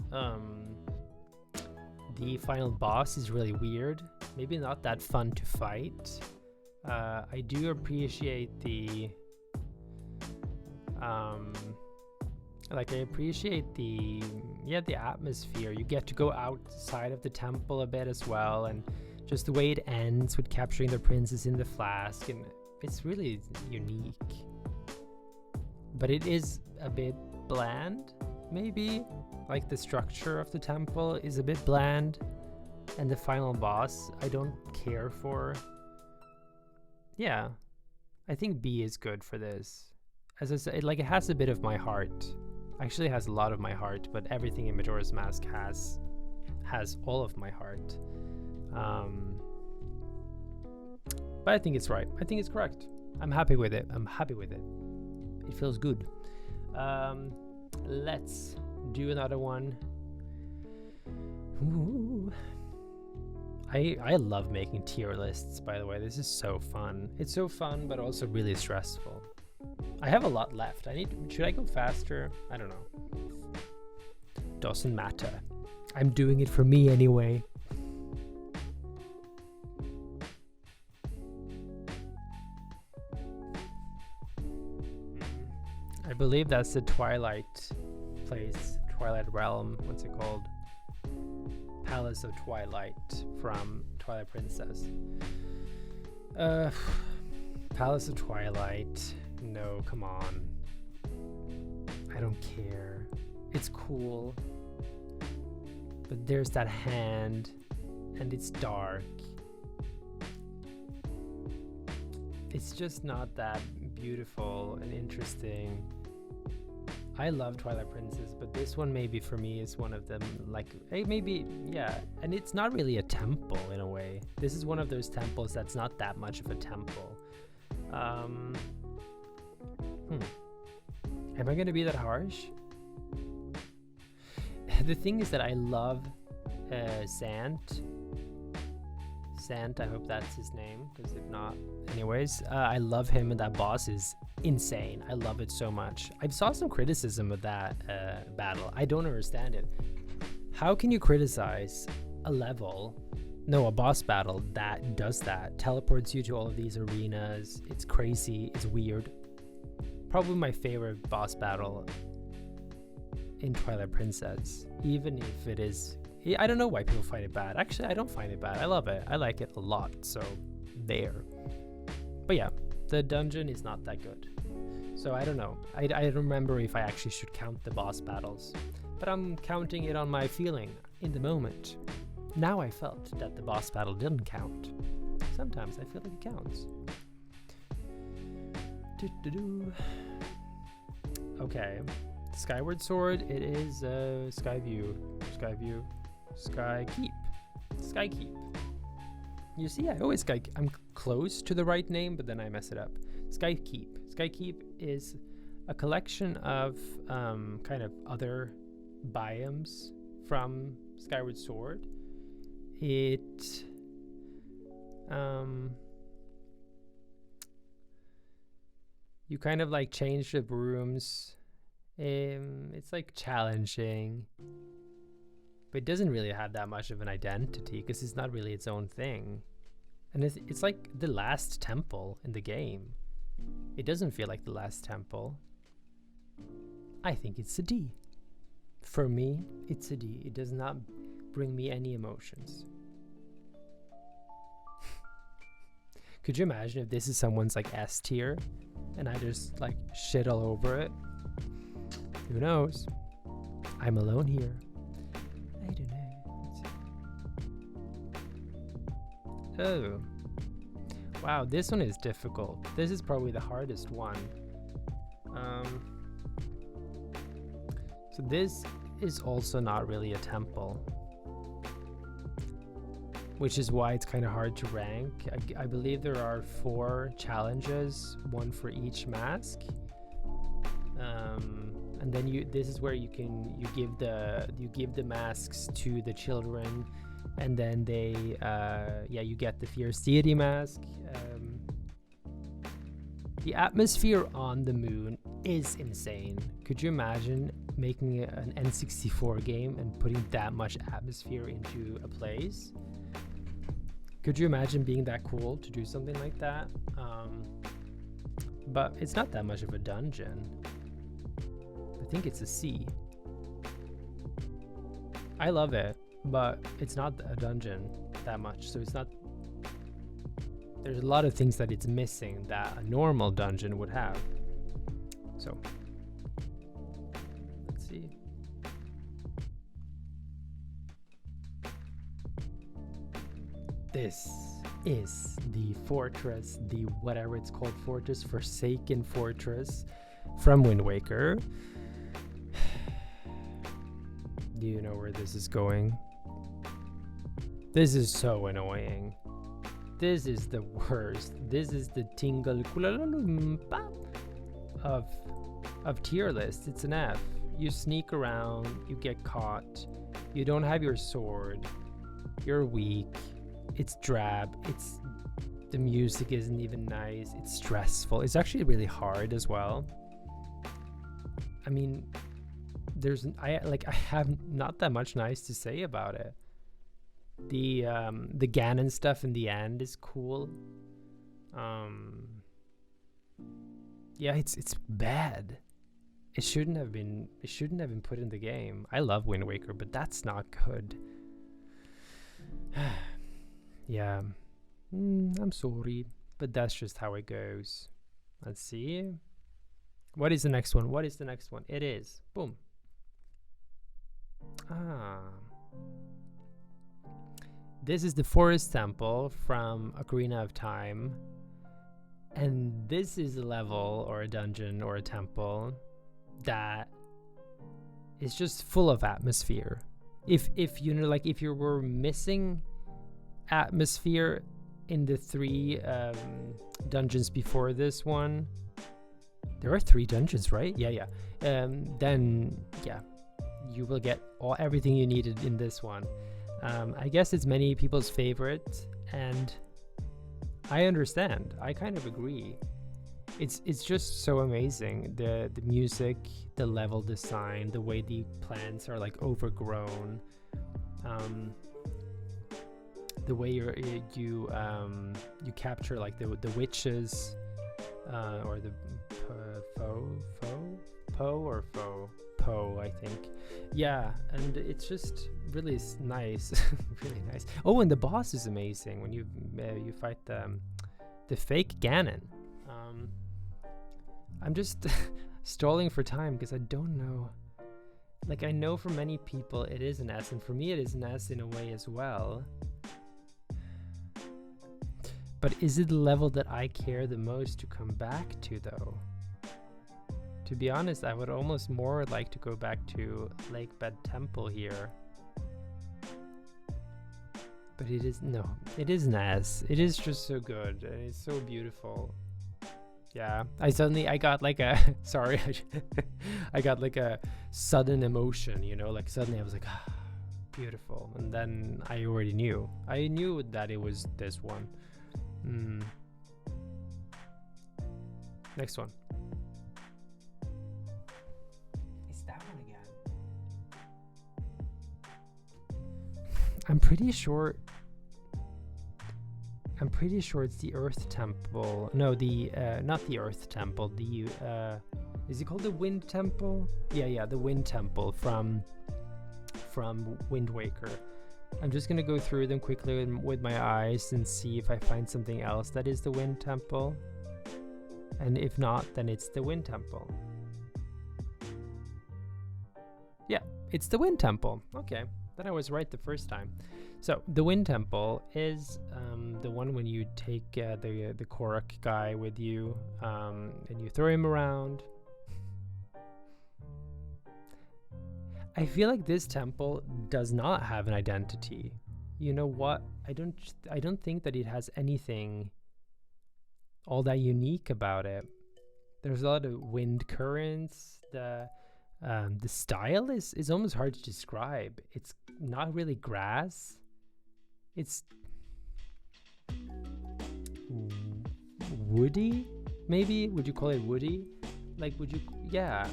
The final boss is really weird. Maybe not that fun to fight. I do appreciate the I appreciate the atmosphere. You get to go outside of the temple a bit as well, and just the way it ends with capturing the princess in the flask, and it's really unique. But it is a bit bland, maybe. Like the structure of the temple is a bit bland, and the final boss I don't care for. Yeah, I think B is good for this. As I said, it has a bit of my heart. Actually has a lot of my heart, but everything in Majora's Mask has all of my heart. But I think it's right. I think it's correct. I'm happy with it. It feels good. Let's do another one. Ooh. I love making tier lists, by the way. This is so fun. It's so fun, but also really stressful. I have a lot left. Should I go faster? I don't know. Doesn't matter. I'm doing it for me anyway. I believe that's the Twilight place, Twilight Realm. What's it called? Palace of Twilight from Twilight Princess. Palace of Twilight. No, come on. I don't care. It's cool. But there's that hand, and it's dark. It's just not that beautiful and interesting. I love Twilight Princess, but this one maybe for me is one of them, maybe, yeah. And it's not really a temple in a way. This is one of those temples that's not that much of a temple. Am I gonna be that harsh? The thing is that I love Sant, I hope that's his name, because if not, anyways, I love him, and that boss is insane. I love it so much. I saw some criticism of that battle. I don't understand it. How can you criticize a boss battle that does that? Teleports you to all of these arenas. It's crazy. It's weird. Probably my favorite boss battle in Twilight Princess, even if it is... I don't know why people find it bad. Actually, I don't find it bad. I love it. I like it a lot, so there. But yeah, the dungeon is not that good. So I don't know. I don't remember if I actually should count the boss battles, but I'm counting it on my feeling in the moment. Now I felt that the boss battle didn't count. Sometimes I feel like it counts. Okay, Skyward Sword, it is Skykeep. You see, I'm close to the right name, but then I mess it up. Skykeep. Skykeep is a collection of kind of other biomes from Skyward Sword. It you kind of change the rooms. It's challenging, but it doesn't really have that much of an identity because it's not really its own thing. And it's like the last temple in the game. It doesn't feel like the last temple. I think it's a D. For me, it's a D. It does not bring me any emotions. Could you imagine if this is someone's S tier and I just shit all over it? Who knows? I'm alone here. I don't know. Oh. Wow, this one is difficult. This is probably the hardest one. So this is also not really a temple. which is why it's kind of hard to rank. I believe there are 4 challenges, 1 for each mask. And then this is where you give the masks to the children, and then they you get the fierce deity mask. The atmosphere on the moon is insane. Could you imagine making an N64 game and putting that much atmosphere into a place? Could you imagine being that cool to do something like that? But it's not that much of a dungeon. I think it's a sea. I love it, but it's not a dungeon that much, so it's not. There's a lot of things that it's missing that a normal dungeon would have. So, let's see. This is the fortress, the whatever it's called, fortress, Forsaken Fortress from Wind Waker. Do you know where this is going? This is so annoying. This is the worst. This is the tingle of tier list. It's an F. You sneak around, you get caught, you don't have your sword, you're weak, it's drab, the music isn't even nice, it's stressful, it's actually really hard as well. I mean, I have not that much nice to say about it. The Ganon stuff in the end is cool. Yeah, it's bad. It shouldn't have been put in the game. I love Wind Waker, but that's not good. Yeah. I'm sorry, but that's just how it goes. Let's see. What is the next one? What is the next one? It is. Boom. This is the Forest Temple from Ocarina of Time. And this is a level or a dungeon or a temple that is just full of atmosphere. If you know, like, if you were missing atmosphere in the 3 dungeons before this one, there are 3 dungeons, right? Yeah. Then yeah, you will get everything you needed in this one. I guess it's many people's favorite, and I understand. I kind of agree. It's just so amazing. The music, the level design, the way the plants are like overgrown, the way you capture like the witches, or the Poe, I think. Yeah, and it's just really nice. Really nice. Oh, and the boss is amazing when you fight the fake Ganon. I'm just stalling for time because I don't know. Like, I know for many people it is an S, and for me it is an S in a way as well. But is it the level that I care the most to come back to, though? To be honest, I would almost more like to go back to Lakebed Temple here. But it is an S. It is just so good, and it's so beautiful. Yeah, I got like a sorry, I got like a sudden emotion, you know, like suddenly I was like, ah, beautiful, and then I already knew. I knew that it was this one. Next one. It's that one again. I'm pretty sure it's the Earth Temple. No, not the Earth Temple. The is it called the Wind Temple? Yeah, the Wind Temple from Wind Waker. I'm just gonna go through them quickly with my eyes and see if I find something else that is the Wind Temple. And if not, then it's the Wind Temple. Yeah, it's the Wind Temple. Okay, then I was right the first time. So the Wind Temple is the one when you take the Korok guy with you, and you throw him around. I feel like this temple does not have an identity. you know what? I don't think that it has anything all that unique about it. There's a lot of wind currents. The style is almost hard to describe. It's not really grass. It's woody, maybe? Would you call it woody? Like, would you? Yeah,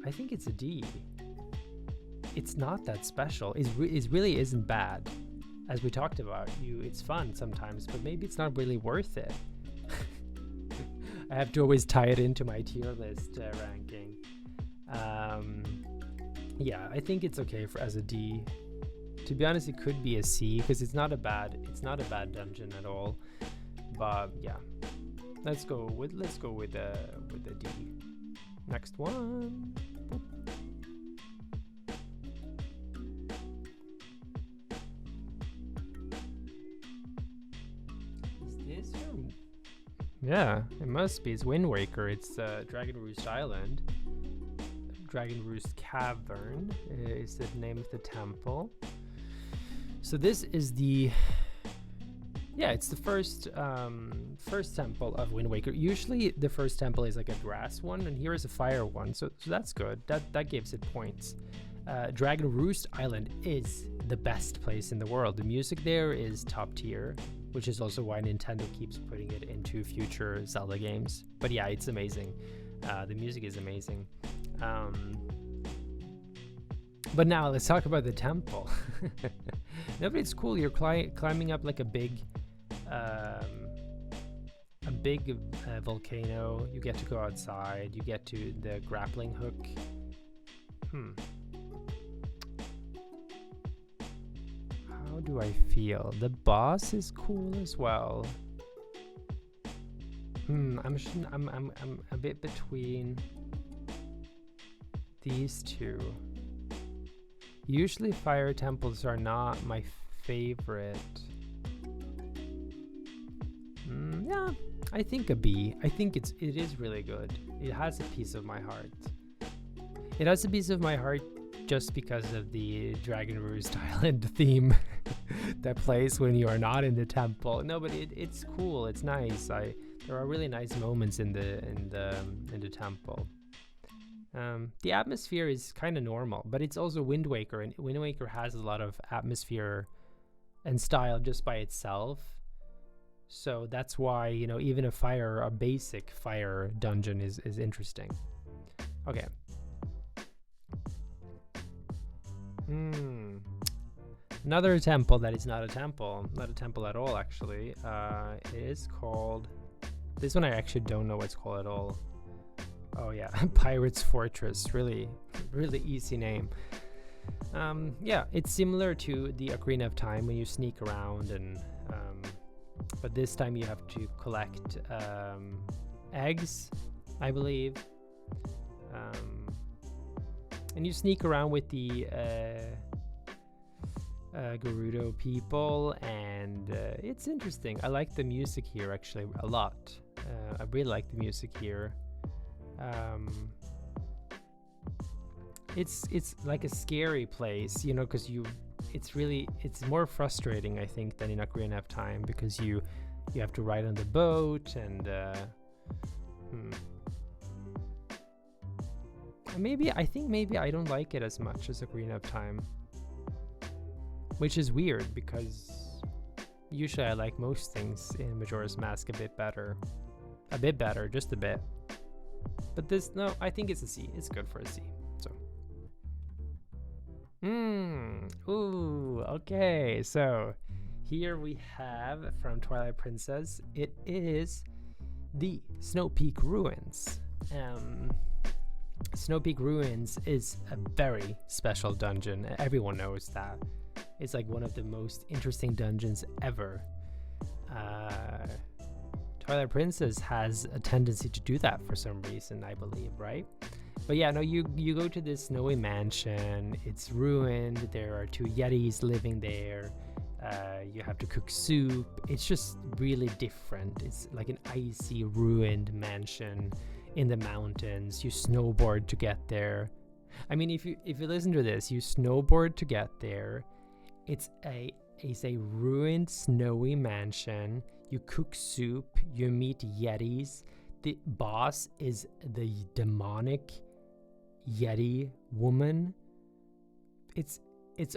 I think it's a D. It's not that special. It really isn't bad. As we talked about, it's fun sometimes, but maybe it's not really worth it. I have to always tie it into my tier list ranking. Yeah, I think it's okay as a D. To be honest, it could be a C because it's not a bad dungeon at all. But yeah, let's go with a D. Next one. Is this your? Yeah, it must be. It's Wind Waker. It's Dragon Roost Island. Dragon Roost Cavern is the name of the temple. So this is it's the first temple of Wind Waker. Usually the first temple is like a grass one, and here is a fire one. So that's good. That gives it points. Dragon Roost Island is the best place in the world. The music there is top tier, which is also why Nintendo keeps putting it into future Zelda games. But yeah, it's amazing. The music is amazing. But now let's talk about the temple. No, but it's cool. You're climbing up like a big volcano. You get to go outside. You get to the grappling hook. How do I feel? The boss is cool as well. I'm a bit between these two. Usually fire temples are not my favorite. Yeah, I think a B. I think it is really good. It has a piece of my heart. It has a piece of my heart just because of the Dragon Roost Island theme that plays when you are not in the temple. No, but it's cool. It's nice. There are really nice moments in the temple. The atmosphere is kind of normal, but it's also Wind Waker, and Wind Waker has a lot of atmosphere and style just by itself. So that's why, even a basic fire dungeon is interesting. Okay. Another temple that is not a temple at all, actually. It is called, this one I actually don't know what it's called at all. Oh yeah, Pirate's Fortress. Really, really easy name. Yeah, it's similar to the Ocarina of Time when you sneak around, and but this time you have to collect eggs, I believe, and you sneak around with the Gerudo people, and it's interesting. I like the music here actually a lot. I really like the music here. It's like a scary place, because it's more frustrating, I think, than in Ocarina of Time, because you have to ride on the boat, and maybe I don't like it as much as Ocarina of Time, which is weird because usually I like most things in Majora's Mask a bit better, just a bit. But this, no, I think it's a C. It's good for a C. So, ooh, okay. So here we have from Twilight Princess. It is the Snow Peak Ruins. Snow Peak Ruins is a very special dungeon. Everyone knows that. It's like one of the most interesting dungeons ever. Twilight Princess has a tendency to do that for some reason, I believe, right? But yeah, no, you go to this snowy mansion. It's ruined. There are 2 yetis living there. You have to cook soup. It's just really different. It's like an icy, ruined mansion in the mountains. You snowboard to get there. I mean, if you listen to this, you snowboard to get there. It's a is a ruined snowy mansion. You cook soup, you meet yetis. The boss is the demonic yeti woman. It's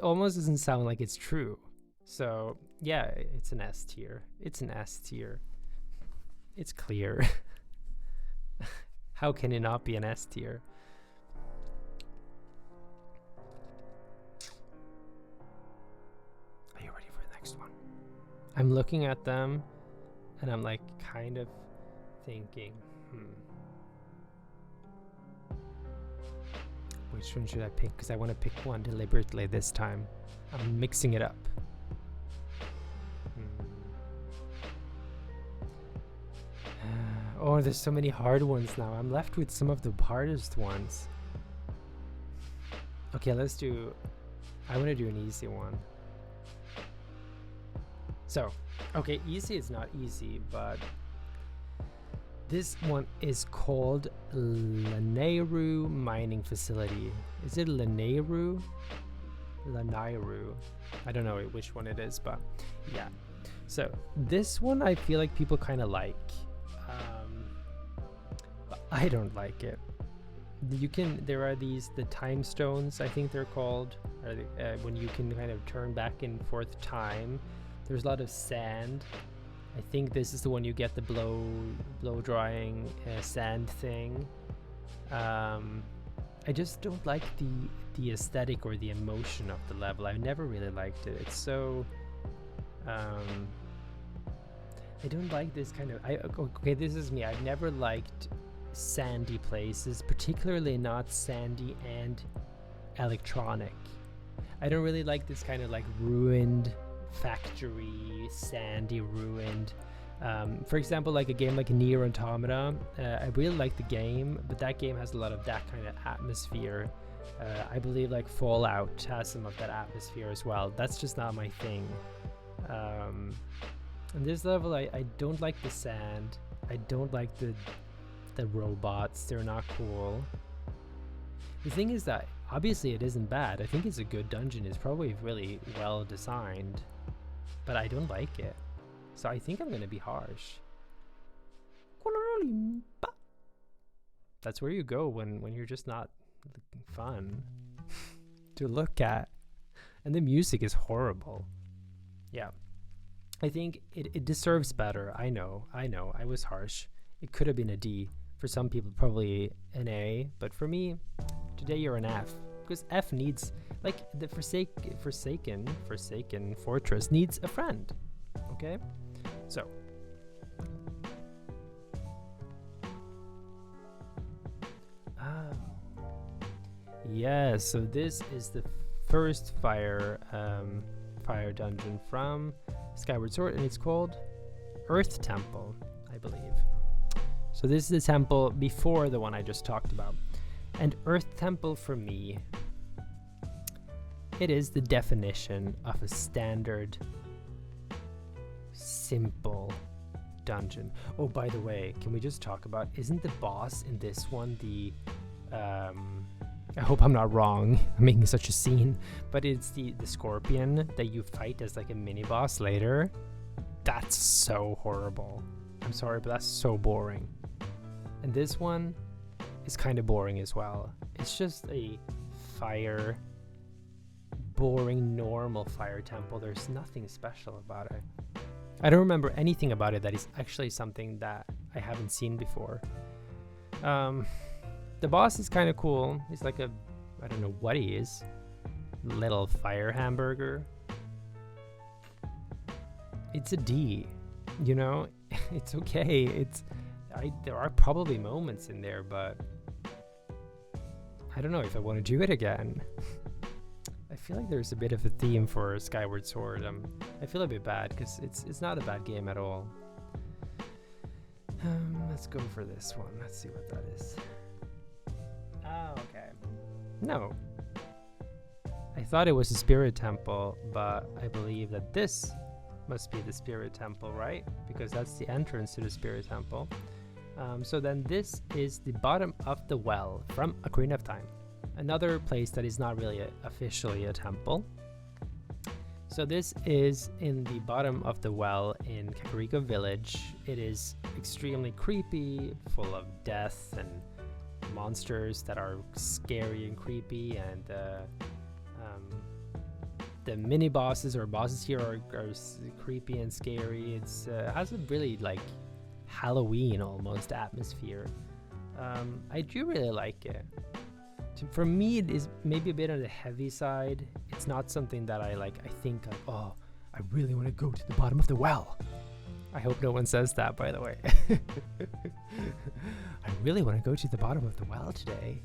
almost doesn't sound like it's true. So yeah, it's an S tier. It's an S tier. It's clear. How can it not be an S tier? Are you ready for the next one? I'm looking at them and I'm like kind of thinking, which one should I pick? Because I want to pick one deliberately this time. I'm mixing it up. Oh, there's so many hard ones now. I'm left with some of the hardest ones. Okay, let's do... I want to do an easy one. So, okay, easy is not easy, but... This one is called Lanayru Mining Facility. Is it Lanayru? Lanayru. I don't know which one it is, but yeah. So, this one I feel like people kind of like. But I don't like it. There are the time stones, I think they're called, when you can kind of turn back and forth time. There's a lot of sand. I think this is the one you get the blow drying sand thing. I just don't like the aesthetic or the emotion of the level. I've never really liked it. It's so I don't like this kind of... okay, this is me. I've never liked sandy places, particularly not sandy and electronic. I don't really like this kind of like ruined factory, sandy, ruined. For example, like a game like Nier Automata, I really like the game, but that game has a lot of that kind of atmosphere. I believe like Fallout has some of that atmosphere as well. That's just not my thing. In this level, I don't like the sand. I don't like the robots. They're not cool. The thing is that obviously it isn't bad. I think it's a good dungeon. It's probably really well designed, but I don't like it. So I think I'm gonna be harsh. That's where you go when you're just not fun to look at. And the music is horrible. Yeah. I think it deserves better. I know. I was harsh. It could have been a D. For some people, probably an A. But for me, today you're an F. Because F needs, like, the Forsaken Fortress needs a friend. Okay? So. Yeah, so this is the first fire dungeon from Skyward Sword, and it's called Earth Temple, I believe. So this is the temple before the one I just talked about. And Earth Temple, for me, it is the definition of a standard, simple dungeon. Oh, by the way, can we just talk about, isn't the boss in this one the I hope I'm not wrong, I'm making such a scene, but it's the scorpion that you fight as like a mini boss later. That's so horrible. I'm sorry, but that's so boring. And this one is kind of boring as well. It's just a fire, boring, normal fire temple. There's nothing special about it. I don't remember anything about it that is actually something that I haven't seen before. The boss is kind of cool. He's like I don't know what he is. Little fire hamburger. It's a D, you know? It's okay. There are probably moments in there, but I don't know if I want to do it again. I feel like there's a bit of a theme for Skyward Sword. I feel a bit bad because it's not a bad game at all. Let's go for this one. Let's see what that is. Oh, okay. No. I thought it was a spirit temple, but I believe that this must be the spirit temple, right? Because that's the entrance to the spirit temple. So then this is the bottom of the well from Ocarina of Time. Another place that is not really officially a temple. So this is in the bottom of the well in Kakariko Village. It is extremely creepy, full of death and monsters that are scary and creepy, and the mini bosses or bosses here are creepy and scary. It's has a really like Halloween almost atmosphere. I do really like it. For me, it is maybe a bit on the heavy side. It's not something that I think like, oh, I really want to go to the bottom of the well. I hope no one says that, by the way. I really want to go to the bottom of the well today.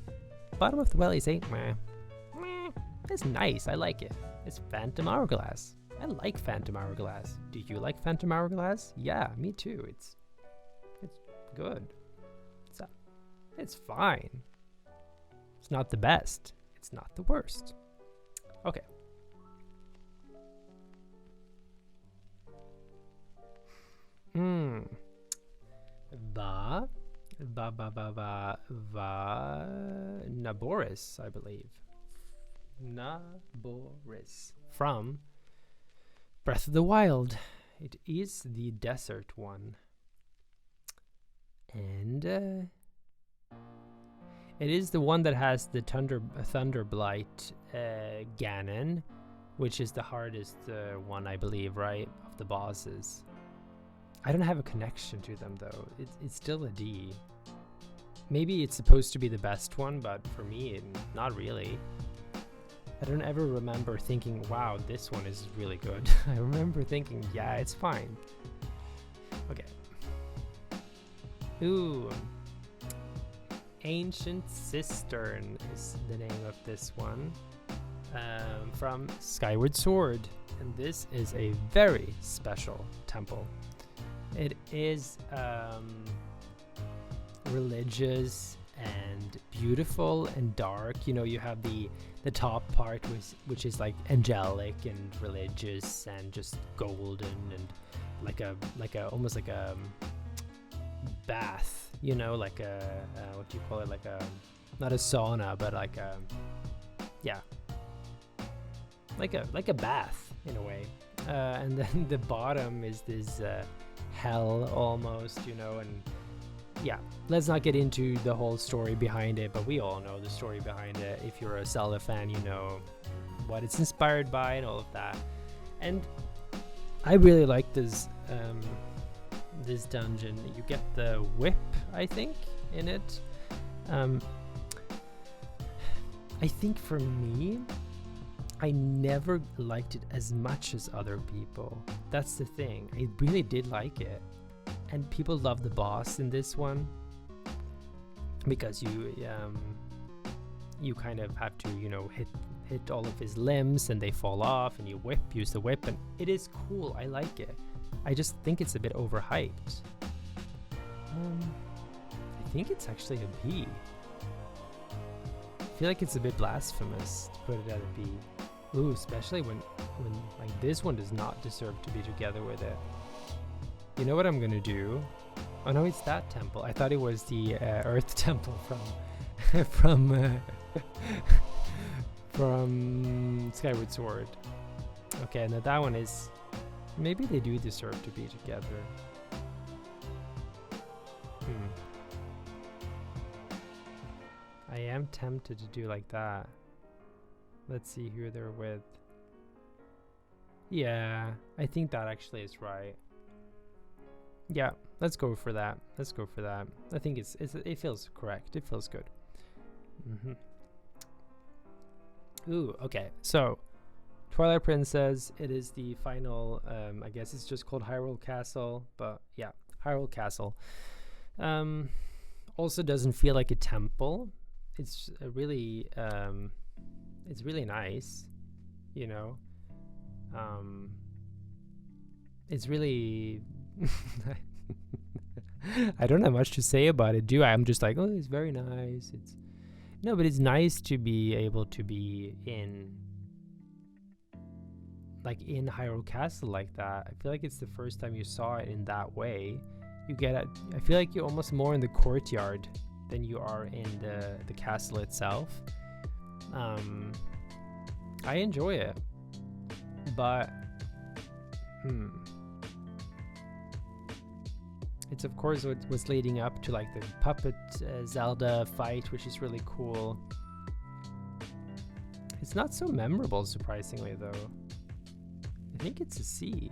Bottom of the well is meh. It's nice. I like it. It's Phantom Hourglass. I like Phantom Hourglass. Do you like Phantom Hourglass? Yeah, me too. It's good. It's fine. It's not the best. It's not the worst. Okay. Naboris, I believe. Naboris from Breath of the Wild. It is the desert one. And it is the one that has the Thunder Blight Ganon, which is the hardest one, I believe, right? Of the bosses. I don't have a connection to them, though. It's still a D. Maybe it's supposed to be the best one, but for me, not really. I don't ever remember thinking, wow, this one is really good. I remember thinking, yeah, it's fine. Okay. Ooh. Ancient Cistern is the name of this one, from Skyward Sword, and this is a very special temple. It is religious and beautiful and dark. You know, you have the top part which is like angelic and religious and just golden and like a almost like a bath, you know, like a what do you call it, like a, not a sauna, but like a, yeah, like a bath in a way, and then the bottom is this hell almost, you know. And yeah, let's not get into the whole story behind it, but we all know the story behind it. If you're a Zelda fan, you know what it's inspired by and all of that. And I really like this this dungeon. You get the whip, I think, in it. I think for me, I never liked it as much as other people. That's the thing. I really did like it. And people love the boss in this one because you kind of have to, you know, hit all of his limbs and they fall off, and you use the whip, and it is cool. I like it. I just think it's a bit overhyped. I think it's actually a B. I feel like it's a bit blasphemous to put it at a B. Ooh, especially when like this one does not deserve to be together with it. You know what I'm gonna do? Oh no, it's that temple. I thought it was the Earth Temple from Skyward Sword. Okay, now that one is, maybe they do deserve to be together. I am tempted to do like that. Let's see who they're with. Yeah, I think that actually is right. Yeah, let's go for that. Let's go for that. I think it feels correct. It feels good. Ooh, okay. So, Twilight Princess, it is the final, I guess it's just called Hyrule Castle, but yeah, Hyrule Castle. Also doesn't feel like a temple. It's really nice, you know. It's really I don't have much to say about it, do I? I'm just like, oh, it's very nice. But it's nice to be able to be in Hyrule Castle like that. I feel like it's the first time you saw it in that way. I feel like you're almost more in the courtyard than you are in the castle itself. I enjoy it. But it's of course what was leading up to like the puppet Zelda fight, which is really cool. It's not so memorable, surprisingly, though. I think it's a C.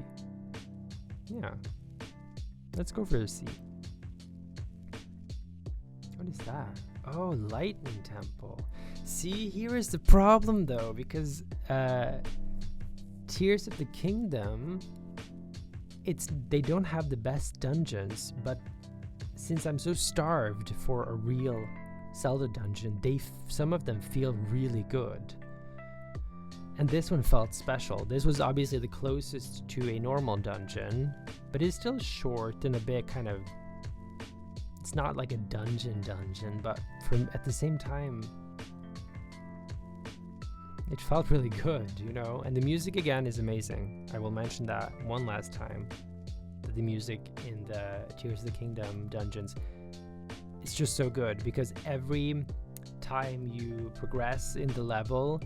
Yeah. Let's go for a C. What is that? Oh, Lightning Temple. See, here is the problem, though, because Tears of the Kingdom, they don't have the best dungeons, but since I'm so starved for a real Zelda dungeon, some of them feel really good. And this one felt special. This was obviously the closest to a normal dungeon, but it's still short and a bit kind of, it's not like a dungeon, but at the same time, it felt really good, you know? And the music again is amazing. I will mention that one last time. The music in the Tears of the Kingdom dungeons, it's just so good because every time you progress in the level,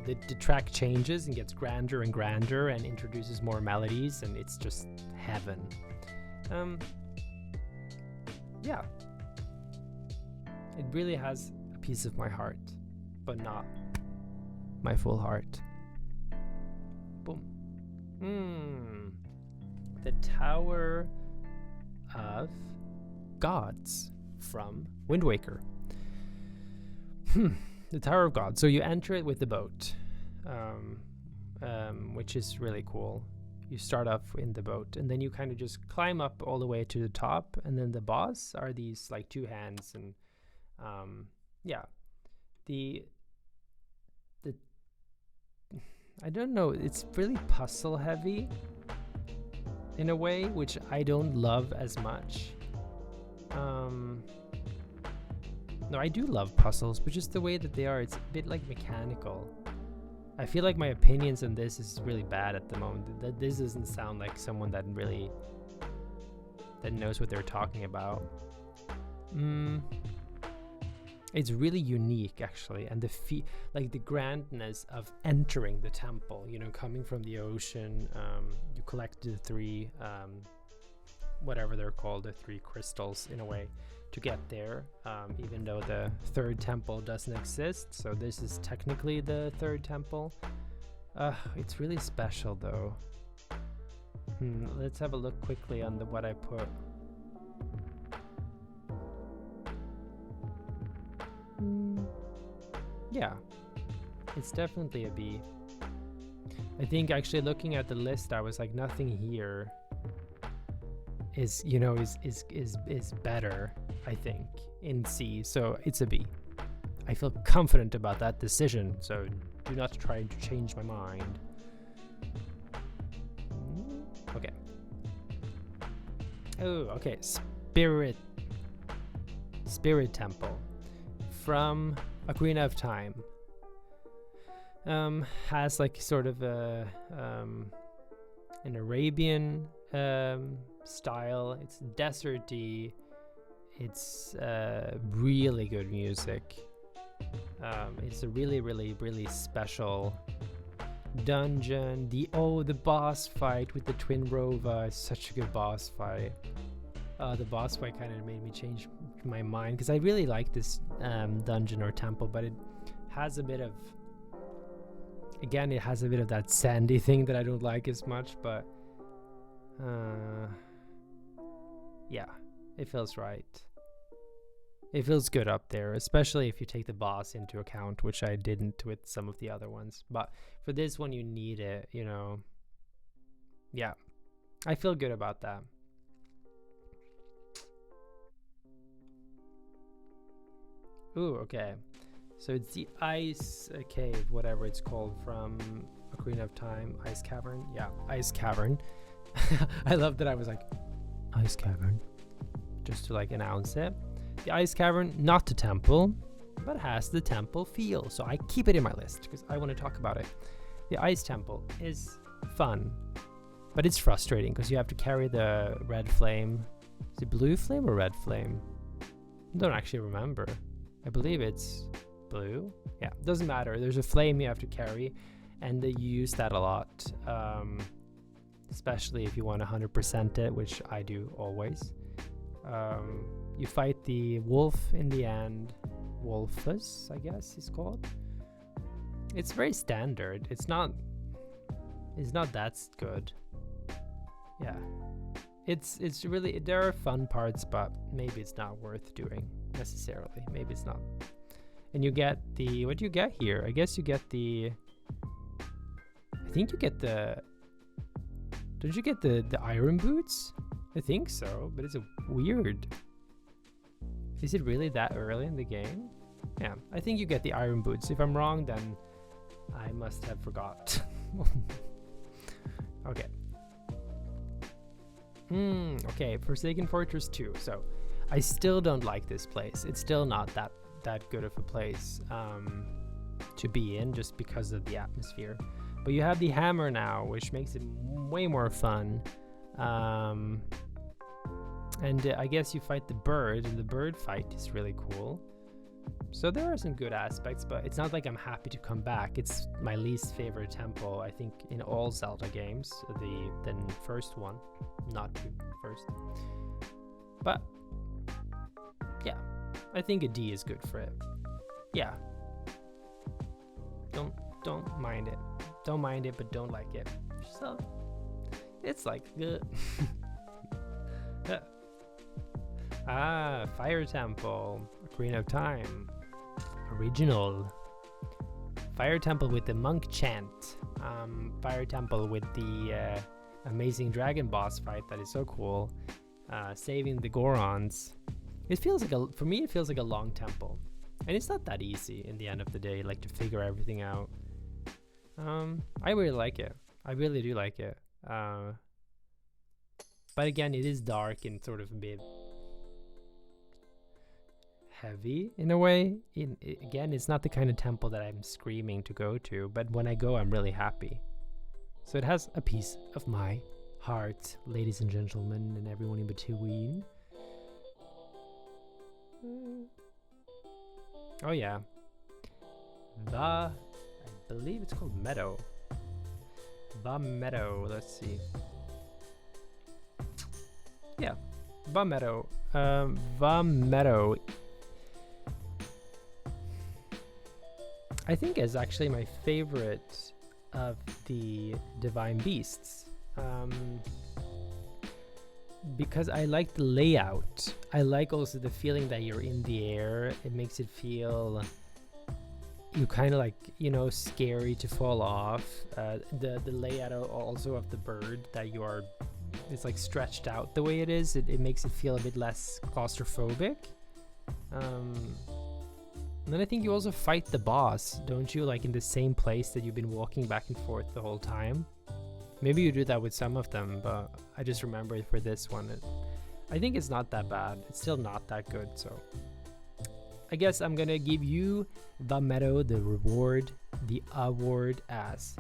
the track changes and gets grander and grander and introduces more melodies, and it's just heaven. Yeah, it really has a piece of my heart, but not my full heart. Boom. The Tower of Gods from Wind Waker. The Tower of God. So you enter it with the boat, which is really cool. You start off in the boat, and then you kind of just climb up all the way to the top, and then the boss are these like two hands, and the I don't know, it's really puzzle heavy in a way, which I don't love as much. No, I do love puzzles, but just the way that they are, it's a bit like mechanical. I feel like my opinions on this is really bad at the moment. That this doesn't sound like someone that knows what they're talking about. It's really unique, actually, and the grandness of entering the temple. You know, coming from the ocean, you collect the three, whatever they're called, the three crystals in a way, to get there, even though the third temple doesn't exist. So this is technically the third temple. It's really special, though. Let's have a look quickly on what I put. Yeah, it's definitely a B. I think actually looking at the list, I was like, nothing here is better, I think, in C, so it's a B. I feel confident about that decision, so do not try to change my mind. Okay. Oh, okay. Spirit Temple from Ocarina of Time. Has like sort of an Arabian style. It's deserty. It's really good music. It's a really, really, really special dungeon. The boss fight with the Twin Rova is such a good boss fight. The boss fight kind of made me change my mind because I really like this dungeon or temple, but it has a bit of, again, it has a bit of that sandy thing that I don't like as much, but yeah, it feels right. It feels good up there, especially if you take the boss into account, which I didn't with some of the other ones. But for this one, you need it, you know. Yeah, I feel good about that. Ooh, okay. So it's the Ice Cave, whatever it's called, from Ocarina of Time. Ice Cavern? Yeah, Ice Cavern. I love that I was like, Ice Cavern, just to like announce it. The Ice Cavern, not the temple, but has the temple feel. So I keep it in my list because I want to talk about it. The Ice Temple is fun, but it's frustrating because you have to carry the red flame. Is it blue flame or red flame? I don't actually remember. I believe it's blue. Yeah, doesn't matter. There's a flame you have to carry, and you use that a lot, especially if you want to 100% it, which I do always. You fight the wolf in the end. Wolfus, I guess he's called. It's very standard. It's not that good. Yeah. It's really, there are fun parts, but maybe it's not worth doing necessarily. Maybe it's not. And you get the, what do you get here? I guess you get the, I think you get the, don't you get the iron boots? I think so, but it's a weird. Is it really that early in the game? Yeah, I think you get the iron boots. If I'm wrong, then I must have forgot. Okay. Okay, Forsaken Fortress 2. So, I still don't like this place. It's still not that good of a place to be in, just because of the atmosphere. But you have the hammer now, which makes it way more fun. And I guess you fight the bird, and the bird fight is really cool. So there are some good aspects, but it's not like I'm happy to come back. It's my least favorite temple, I think, in all Zelda games. The first one, not the first. But yeah, I think a D is good for it. Yeah. Don't mind it. Don't mind it, but don't like it. So it's like good. Fire Temple, Ocarina of Time, original. Fire Temple with the monk chant. Fire Temple with the amazing dragon boss fight that is so cool. Saving the Gorons. It feels like for me it feels like a long temple, and it's not that easy in the end of the day, like to figure everything out. I really like it. I really do like it. But again, it is dark and sort of a bit heavy in a way. Again, it's not the kind of temple that I'm screaming to go to, but when I go, I'm really happy. So it has a piece of my heart, ladies and gentlemen, and everyone in between. Oh yeah, I believe it's called Meadow. The Meadow. Let's see. Yeah, the Meadow. The Meadow. I think is actually my favorite of the Divine Beasts. Because I like the layout. I like also the feeling that you're in the air. It makes it feel, you kind of like, you know, scary to fall off. The layout also of the bird that you are, it's like stretched out the way it is. It makes it feel a bit less claustrophobic. And then I think you also fight the boss, don't you? Like in the same place that you've been walking back and forth the whole time. Maybe you do that with some of them, but I just remember it for this one. I think it's not that bad. It's still not that good, so I guess I'm gonna give you the Meadow, the award as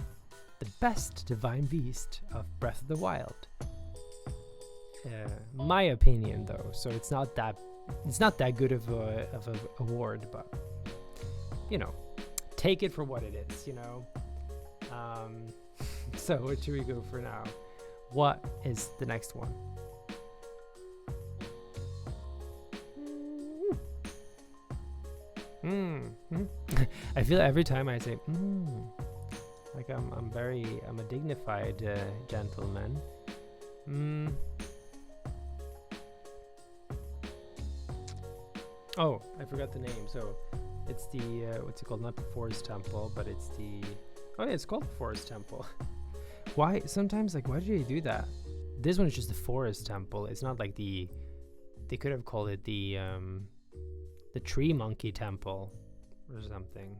the best Divine Beast of Breath of the Wild. My opinion, though, so it's not that good of a award, but you know, take it for what it is, you know. So what should we go for now? What is the next one? I feel every time I say like I'm a dignified gentleman. Oh, I forgot the name. So it's the what's it called? Not the Forest Temple, but it's the, oh yeah, it's called the Forest Temple. Why sometimes, like, why do they do that? This one is just the Forest Temple. It's not like they could have called it the Tree Monkey Temple or something.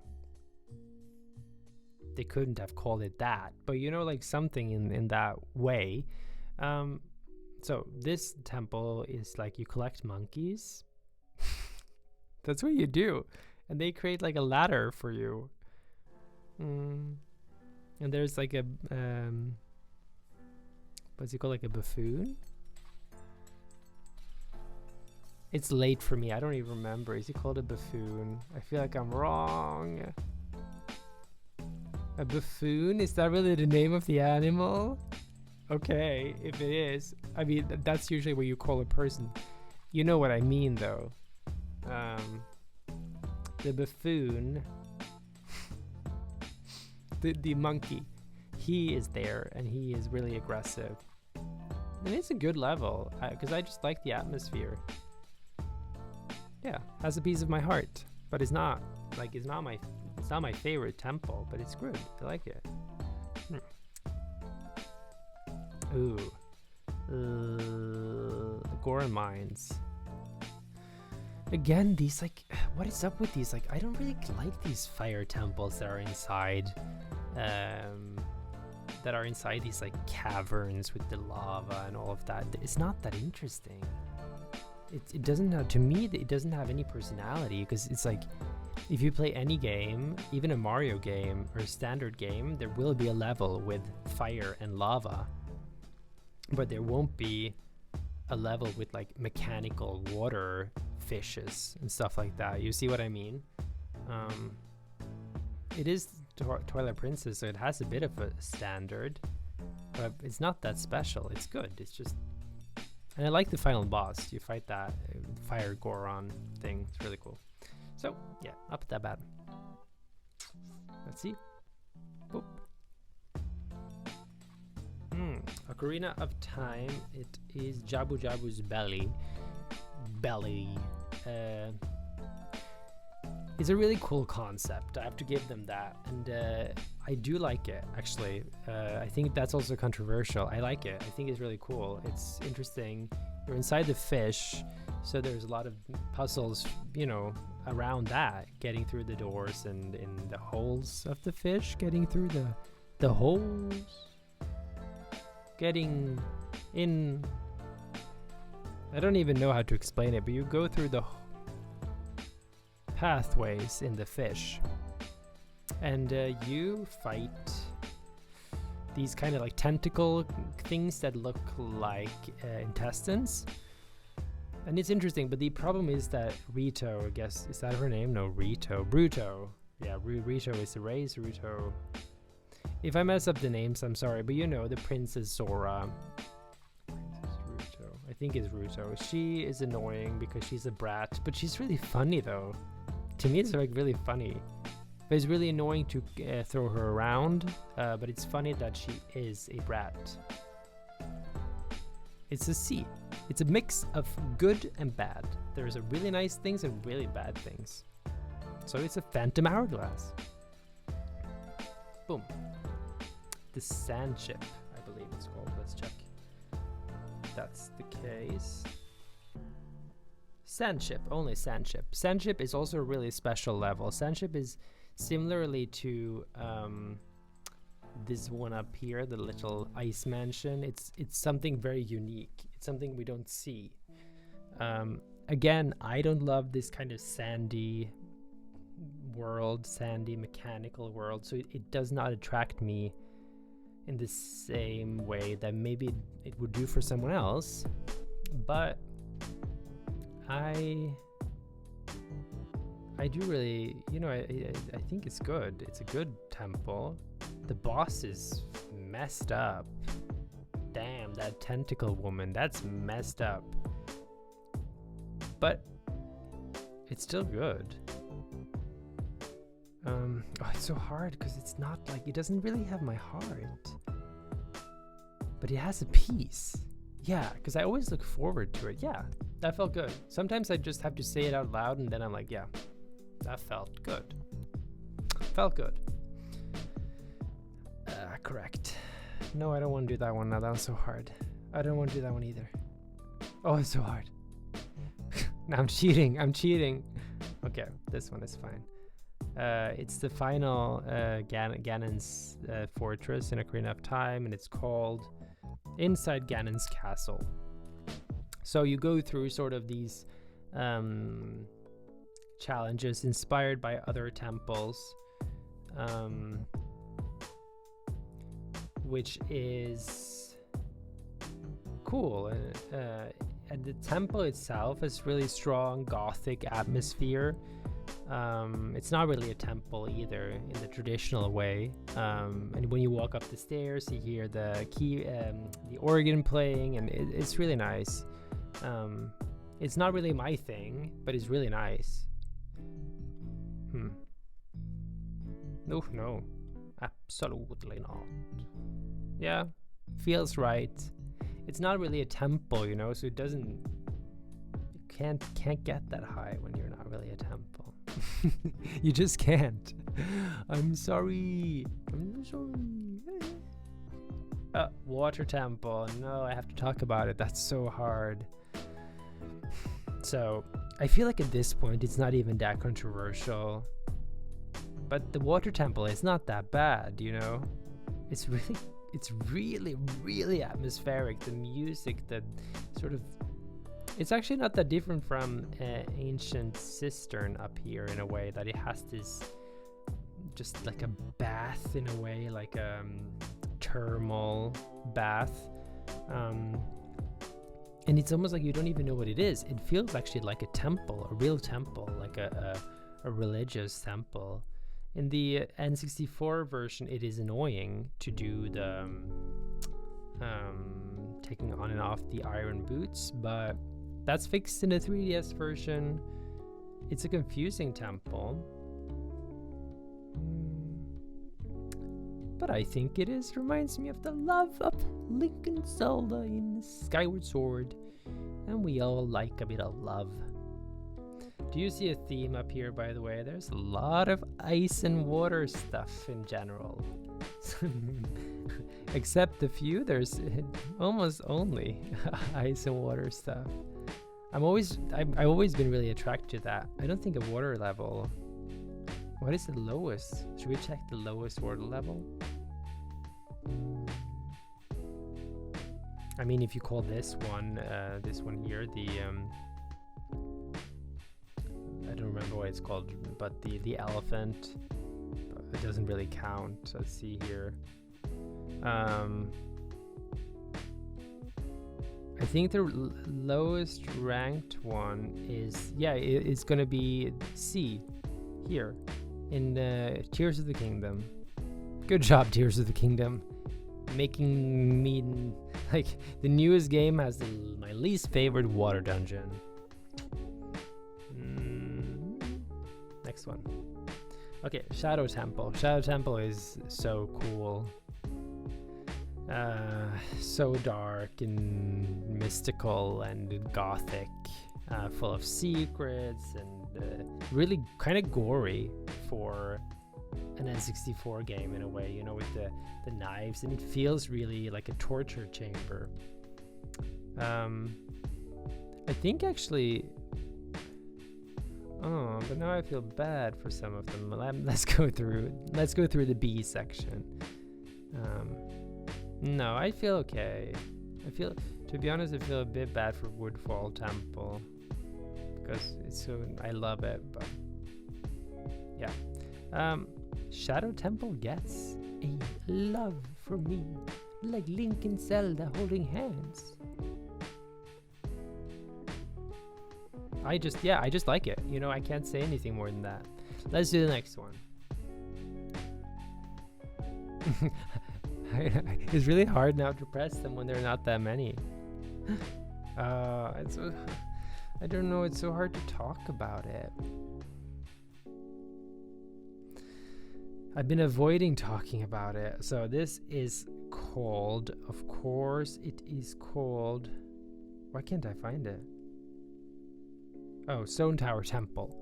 They couldn't have called it that, but you know, like something in that way. So this temple is like you collect monkeys. That's what you do, and they create like a ladder for you. And there's like a what's it called, like a buffoon? It's late for me. I don't even remember. Is he called a buffoon? I feel like I'm wrong. A buffoon? Is that really the name of the animal? Okay, if it is. I mean, that's usually what you call a person. You know what I mean, though. The buffoon, the monkey, he is there and he is really aggressive. And it's a good level because I just like the atmosphere. Yeah, has a piece of my heart, but it's not my favorite temple, but it's good. I like it. Ooh, the Goron mines. Again, these what is up with these? I don't really like these fire temples that are inside, these caverns with the lava and all of that. It's not that interesting. It doesn't have, to me, it doesn't have any personality, because it's if you play any game, even a Mario game or a standard game, there will be a level with fire and lava, but there won't be a level with mechanical water fishes and stuff like that. You see what I mean? It is Twilight Princess, so it has a bit of a standard, but it's not that special. It's good. It's just, and I like the final boss. You fight that fire Goron thing. It's really cool. So yeah, not that bad. Let's see. Boop. Ocarina of Time. It is Jabu Jabu's belly. It's a really cool concept. I have to give them that, and I do like it, actually. I think that's also controversial. I like it. I think it's really cool. It's interesting. You're inside the fish, so there's a lot of puzzles, around that, getting through the doors and in the holes of the fish, getting through the holes, getting in. I don't even know how to explain it, but you go through the pathways in the fish, and you fight these kind of tentacle things that look like intestines, and it's interesting. But the problem is that Rito, I guess, is that her name? No, Bruto. Yeah, Rito is the race. Rito. If I mess up the names, I'm sorry, but the Princess Zora. I think it's Ruto. She is annoying because she's a brat, but she's really funny though. To me, it's really funny. But it's really annoying to throw her around, but it's funny that she is a brat. It's a C. It's a mix of good and bad. There's a really nice things and really bad things. So it's a Phantom Hourglass. Boom. The Sand Ship, I believe it's called. Let's check. That's the case. Sandship, only Sandship. Sandship is also a really special level. Sandship is similarly to this one up here, the little ice mansion. It's something very unique. It's something we don't see. Again, I don't love this kind of sandy world, sandy mechanical world, so it does not attract me in the same way that maybe it would do for someone else. But I do really, I think it's good. It's a good temple. The boss is messed up. Damn, that tentacle woman, that's messed up. But it's still good. It's so hard because it's not it doesn't really have my heart, but it has a piece. Yeah, because I always look forward to it. Yeah, that felt good. Sometimes I just have to say it out loud, and then I'm like, yeah, that felt good. Felt good. Correct. No, I don't want to do that one now. That was so hard. I don't want to do that one either. Oh, it's so hard. Now I'm cheating. Okay, this one is fine. It's the final Ganon's fortress in Ocarina of Time, and it's called Inside Ganon's Castle. So you go through sort of these challenges inspired by other temples, which is cool. and the temple itself has really strong gothic atmosphere. It's not really a temple either in the traditional way. And when you walk up the stairs, you hear the organ playing, and it's really nice. It's not really my thing, but it's really nice. No, absolutely not. Yeah, feels right. It's not really a temple, you know, so it doesn't. You can't get that high when you're not really a temple. You just can't. I'm sorry. Water temple. No, I have to talk about it. That's so hard. So I feel like at this point it's not even that controversial. But the water temple is not that bad, you know. It's really, really atmospheric. The music, the sort of, it's actually not that different from ancient cistern up here in a way, that it has this just like a bath in a way, like a thermal bath, and it's almost like you don't even know what it is. It feels actually like a temple, a real temple, like a religious temple. In the N64 version, it is annoying to do the taking on and off the iron boots, but that's fixed in the 3DS version. It's a confusing temple, but I think it is. Reminds me of the love of Link and Zelda in Skyward Sword, and we all like a bit of love. Do you see a theme up here, by the way? There's a lot of ice and water stuff in general. Except a few, there's almost only ice and water stuff. I've always been really attracted to that. I don't think a water level. What is the lowest? Should we check the lowest water level? I mean, if you call this one here, the I don't remember what it's called, but the elephant, it doesn't really count. Let's see here. I think the lowest ranked one is, it's gonna be C here in Tears of the Kingdom. Good job, Tears of the Kingdom, making me like the newest game has my least favorite water dungeon. Next one. Okay, Shadow Temple. Shadow Temple is so cool. So dark and mystical and gothic, full of secrets, and really kind of gory for an N64 game in a way, you know, with the knives, and it feels really like a torture chamber. I think actually, but now I feel bad for some of them. Let's go through the B section. No, I feel okay. To be honest, I feel a bit bad for Woodfall Temple because I love it, but yeah. Shadow Temple gets a love from me, like Link and Zelda holding hands. I just like it. You know, I can't say anything more than that. Let's do the next one. It's really hard now to press them when there are not that many. I don't know, it's so hard to talk about it. I've been avoiding talking about it. So this is called, of course, it is called, why can't I find it? Oh, Stone Tower Temple.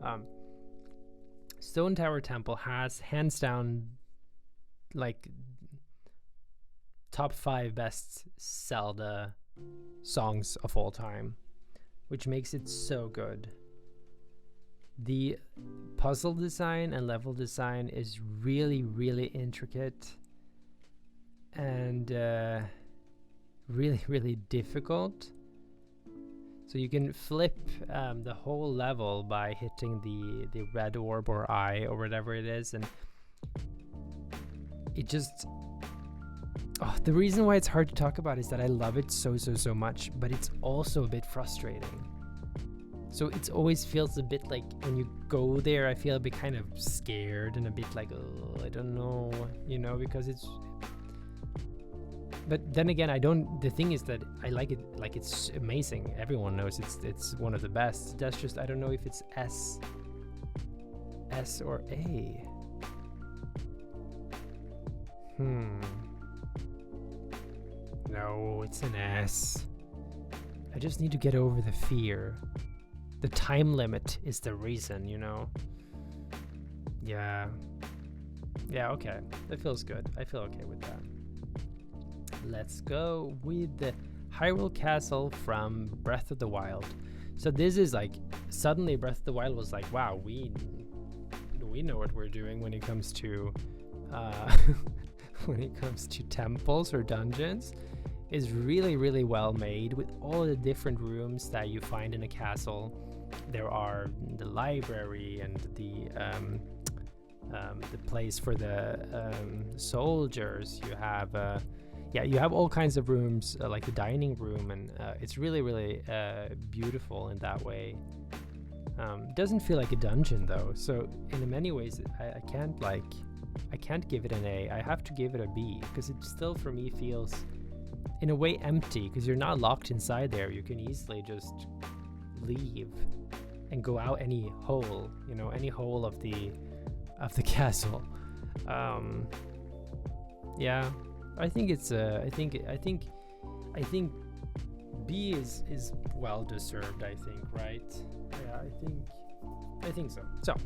Stone Tower Temple has hands down like top 5 best Zelda songs of all time, which makes it so good. The puzzle design and level design is really, really intricate and really, really difficult. So you can flip the whole level by hitting the red orb or eye or whatever it is, and it just Oh, the reason why it's hard to talk about is that I love it so much, but it's also a bit frustrating. So it always feels a bit like when you go there, I feel a bit kind of scared and a bit like, oh, I don't know, you know, because it's. But then again, I don't. The thing is that I like it. Like, it's amazing. Everyone knows it's one of the best. That's just, I don't know if it's S or A. No, it's an S. I just need to get over the fear. The time limit is the reason, you know? Yeah. Yeah, okay. That feels good. I feel okay with that. Let's go with the Hyrule Castle from Breath of the Wild. So this is like, suddenly Breath of the Wild was like, wow, we know what we're doing when it comes to when it comes to temples or dungeons. Is really well made with all the different rooms that you find in a castle. There are the library and the place for the soldiers. You have you have all kinds of rooms, like the dining room, and it's really beautiful in that way. It doesn't feel like a dungeon though, so in many ways I can't give it an A. I have to give it a B, because it still for me feels in a way empty, because you're not locked inside there. You can easily just leave and go out any hole, you know, any hole of the castle. Yeah, I think it's I think B is well deserved, I think, right? Yeah, I think so. So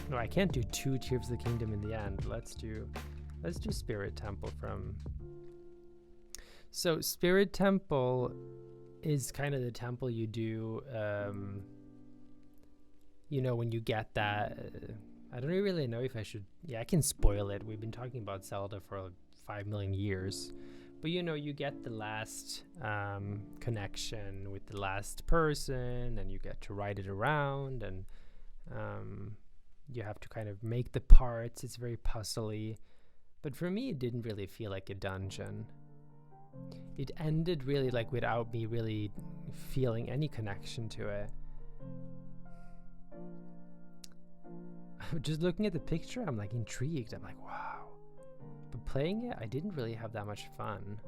no, I can't do 2 Tears of the Kingdom in the end. Let's do Spirit Temple from. So Spirit Temple is kind of the temple you do, you know, when you get that. I don't really know if I should. Yeah, I can spoil it. We've been talking about Zelda for 5 million years. But you know, you get the last connection with the last person, and you get to ride it around, and you have to kind of make the parts. It's very puzzly. But for me, it didn't really feel like a dungeon. It ended really like without me really feeling any connection to it. Just looking at the picture, I'm like intrigued. I'm like, wow. But playing it, I didn't really have that much fun.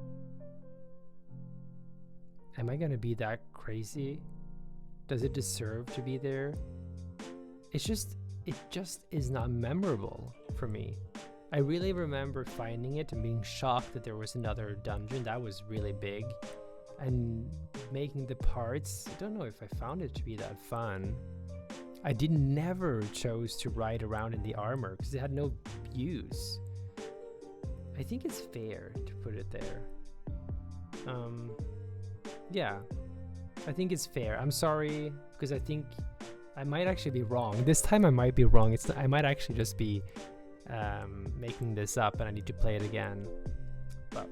Am I gonna be that crazy? Does it deserve to be there? It just is not memorable for me. I really remember finding it and being shocked that there was another dungeon that was really big, and making the parts. I don't know if I found it to be that fun. I never chose to ride around in the armor because it had no use. I think it's fair to put it there. Yeah, I think it's fair. I'm sorry, because I think I might actually be wrong. This time I might be wrong. I might actually just be making this up, and I need to play it again. But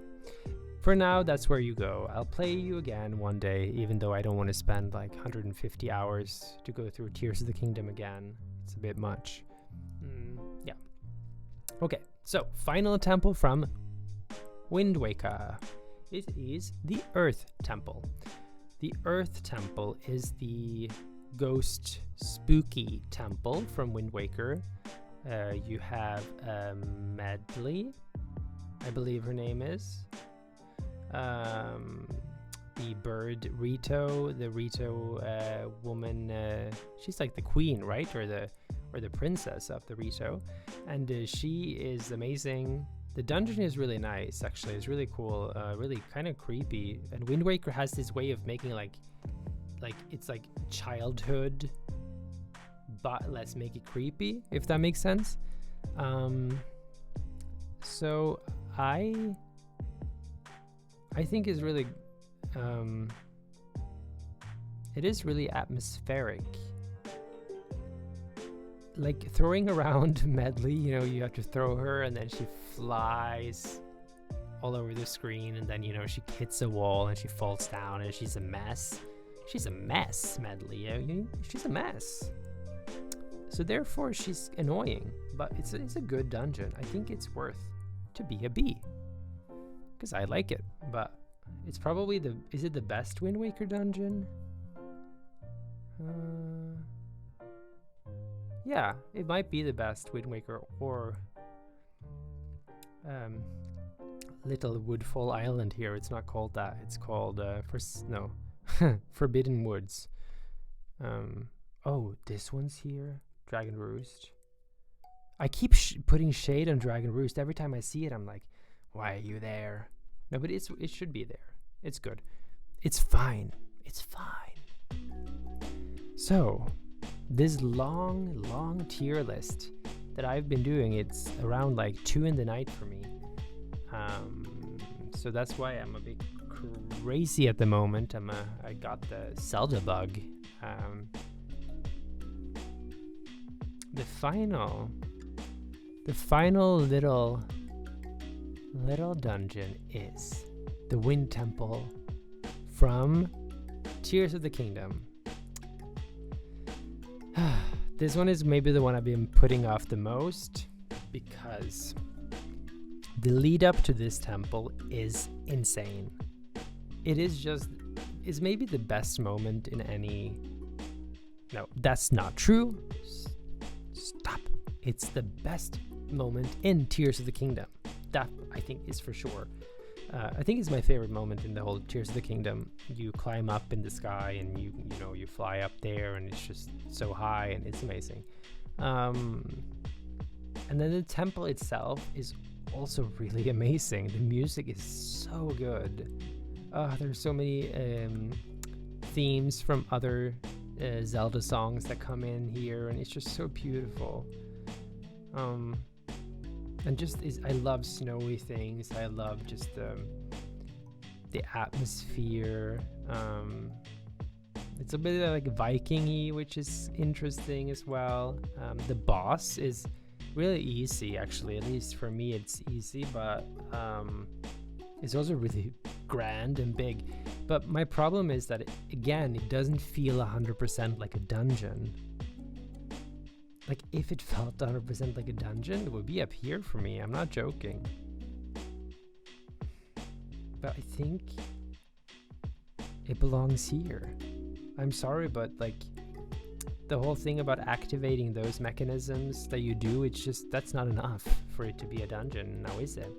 for now, that's where you go. I'll play you again one day, even though I don't want to spend like 150 hours to go through Tears of the Kingdom again. It's a bit much. Yeah. Okay, so final temple from Wind Waker. It is the Earth Temple. The Earth Temple is the ghost spooky temple from Wind Waker. You have Medley, I believe her name is. The bird Rito, the Rito woman. She's like the queen, right, or the princess of the Rito, and she is amazing. The dungeon is really nice, actually. It's really cool, really kind of creepy. And Wind Waker has this way of making like it's like childhood, but let's make it creepy, if that makes sense. So I think it's really, it is really atmospheric. Like throwing around Medley, you know, you have to throw her and then she flies all over the screen, and then, you know, she hits a wall and she falls down and she's a mess. She's a mess, Medley. She's a mess. So therefore she's annoying, but it's a good dungeon. I think it's worth to be a B, because I like it. But it's probably is it the best Wind Waker dungeon? Yeah, it might be the best Wind Waker, or Little Woodfall Island here. It's not called that. It's called Forbidden Woods. Oh, this one's here. Dragon Roost. I keep putting shade on Dragon Roost. Every time I see it, I'm like, why are you there? No, but it should be there. It's good. It's fine. It's fine. So, this long tier list that I've been doing, it's around like 2 in the night for me. So that's why I'm a bit crazy at the moment. I got the Zelda bug. The final little dungeon is the Wind Temple from Tears of the Kingdom. This one is maybe the one I've been putting off the most, because the lead up to this temple is insane. It's maybe the best moment in any... No, that's not true. Stop. It's the best moment in Tears of the Kingdom. That, I think, is for sure. I think it's my favorite moment in the whole Tears of the Kingdom. You climb up in the sky and you fly up there, and it's just so high, and it's amazing. And then the temple itself is also really amazing. The music is so good. There's so many themes from other Zelda songs that come in here, and it's just so beautiful. And I love snowy things. I love just the atmosphere. It's a bit like Viking-y, which is interesting as well. The boss is really easy, actually. At least for me, it's easy, but it's also really grand and big. But my problem is that, it doesn't feel 100% like a dungeon. Like, if it felt 100% like a dungeon, it would be up here for me. I'm not joking. But I think it belongs here. I'm sorry, but like, the whole thing about activating those mechanisms that you do, that's not enough for it to be a dungeon, now is it?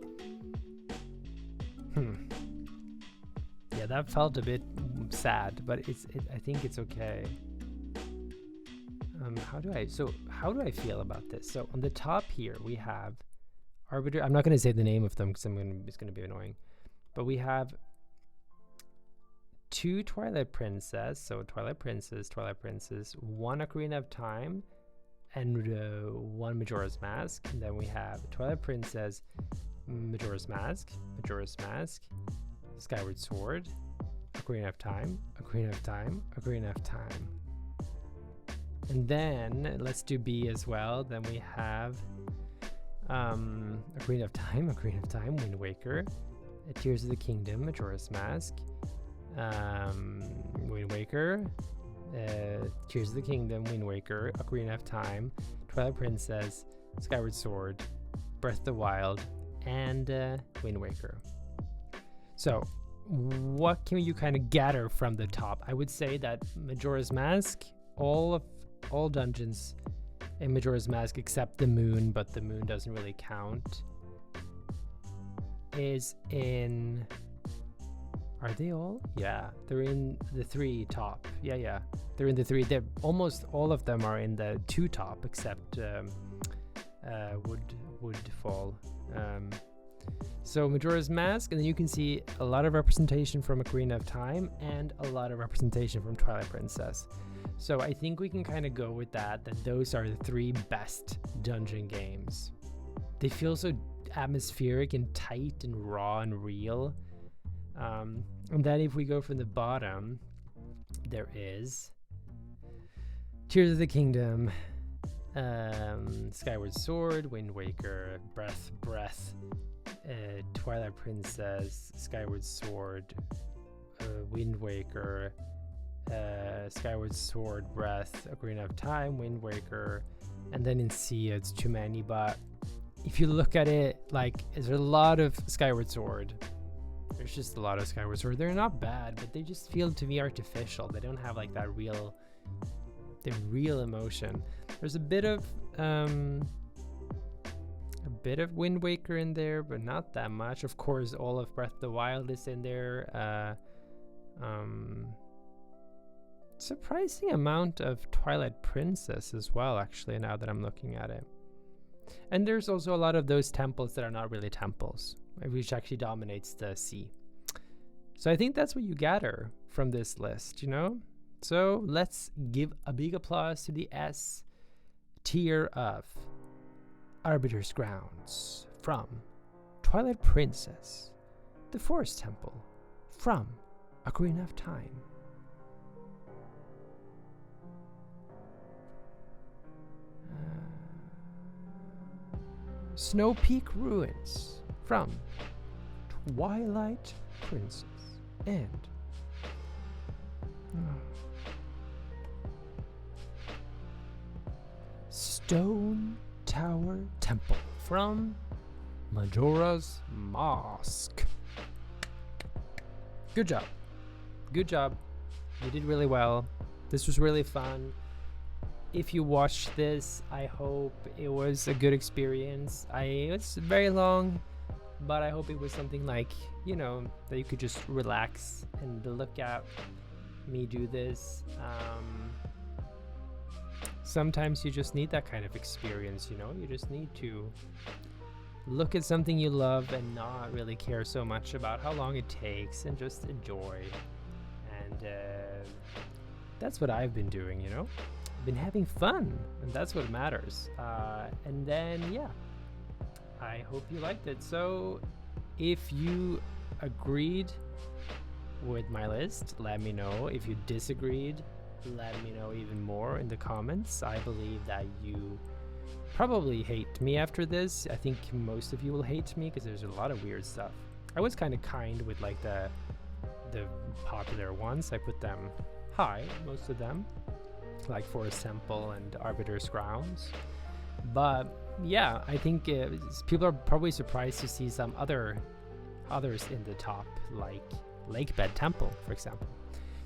Yeah, that felt a bit sad, but I think it's okay. How do I feel about this? So on the top here we have Arbiter. I'm not going to say the name of them because it's going to be annoying. But we have 2 Twilight Princess. So Twilight Princess, 1 Ocarina of Time, and 1 Majora's Mask. And then we have Twilight Princess, Majora's Mask, Skyward Sword, Ocarina of Time, Ocarina of Time. And then let's do B as well. Then we have Ocarina of Time, Wind Waker, Tears of the Kingdom, Majora's Mask, Wind Waker, Tears of the Kingdom, Wind Waker, Ocarina of Time, Twilight Princess, Skyward Sword, Breath of the Wild, and Wind Waker. So what can you kind of gather from the top? I would say that Majora's Mask, all dungeons in Majora's Mask except the moon, but the moon doesn't really count, is in... Are they all? Yeah, they're in the 3 top. Yeah, they're in the 3. They're almost all of them are in the 2 top except Woodfall. So Majora's Mask, and then you can see a lot of representation from Ocarina of Time and a lot of representation from Twilight Princess. So I think we can kind of go with that those are the 3 best dungeon games. They feel so atmospheric and tight and raw and real. And then if we go from the bottom, there is Tears of the Kingdom, Skyward Sword, Wind Waker, Breath, Twilight Princess, Skyward Sword, Wind Waker, Skyward Sword, Breath, Ocarina of Time, Wind Waker, and then in Sea it's too many. But if you look at it, like, there's a lot of Skyward Sword. There's just a lot of Skyward Sword. They're not bad, but they just feel to me artificial. They don't have like that real, emotion. There's a bit of Wind Waker in there, but not that much. Of course, all of Breath of the Wild is in there. Surprising amount of Twilight Princess as well, actually, now that I'm looking at it. And there's also a lot of those temples that are not really temples, which actually dominates the sea. So I think that's what you gather from this list, you know? So let's give a big applause to the S tier of Arbiter's Grounds from Twilight Princess, the Forest Temple from Ocarina of Time, Snow Peak Ruins from Twilight Princess, and Stone Tower Temple from Majora's Mask. Good job. Good job. You did really well. This was really fun. If you watched this, I hope it was a good experience. It's very long, but I hope it was something like, you know, that you could just relax and look at me do this. Sometimes you just need that kind of experience, you know? You just need to look at something you love and not really care so much about how long it takes and just enjoy. And that's what I've been doing, you know? Been having fun, and that's what matters. And then, yeah, I hope you liked it. So if you agreed with my list, let me know. If you disagreed, let me know even more in the comments. I believe that you probably hate me after this. I think most of you will hate me because there's a lot of weird stuff. I was kind of kind with like the popular ones. I put them high, most of them, like Forest Temple and Arbiter's Grounds. But yeah, I think people are probably surprised to see some others in the top, like Lakebed Temple, for example.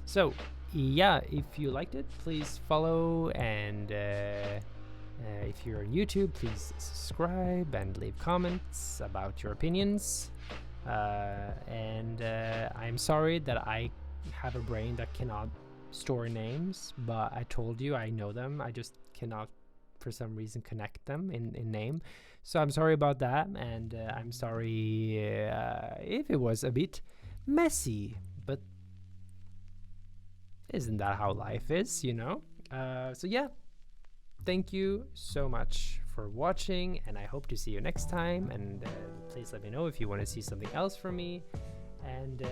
So yeah, if you liked it, please follow, and if you're on YouTube, please subscribe and leave comments about your opinions. And I'm sorry that I have a brain that cannot store names, but I told you I know them. I just cannot for some reason connect them in name. So I'm sorry about that, and I'm sorry if it was a bit messy, but isn't that how life is, you know? So yeah, thank you so much for watching, and I hope to see you next time. And please let me know if you want to see something else from me. And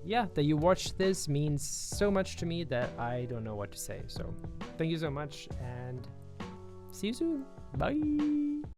yeah, that you watched this means so much to me that I don't know what to say. So thank you so much, and see you soon. Bye.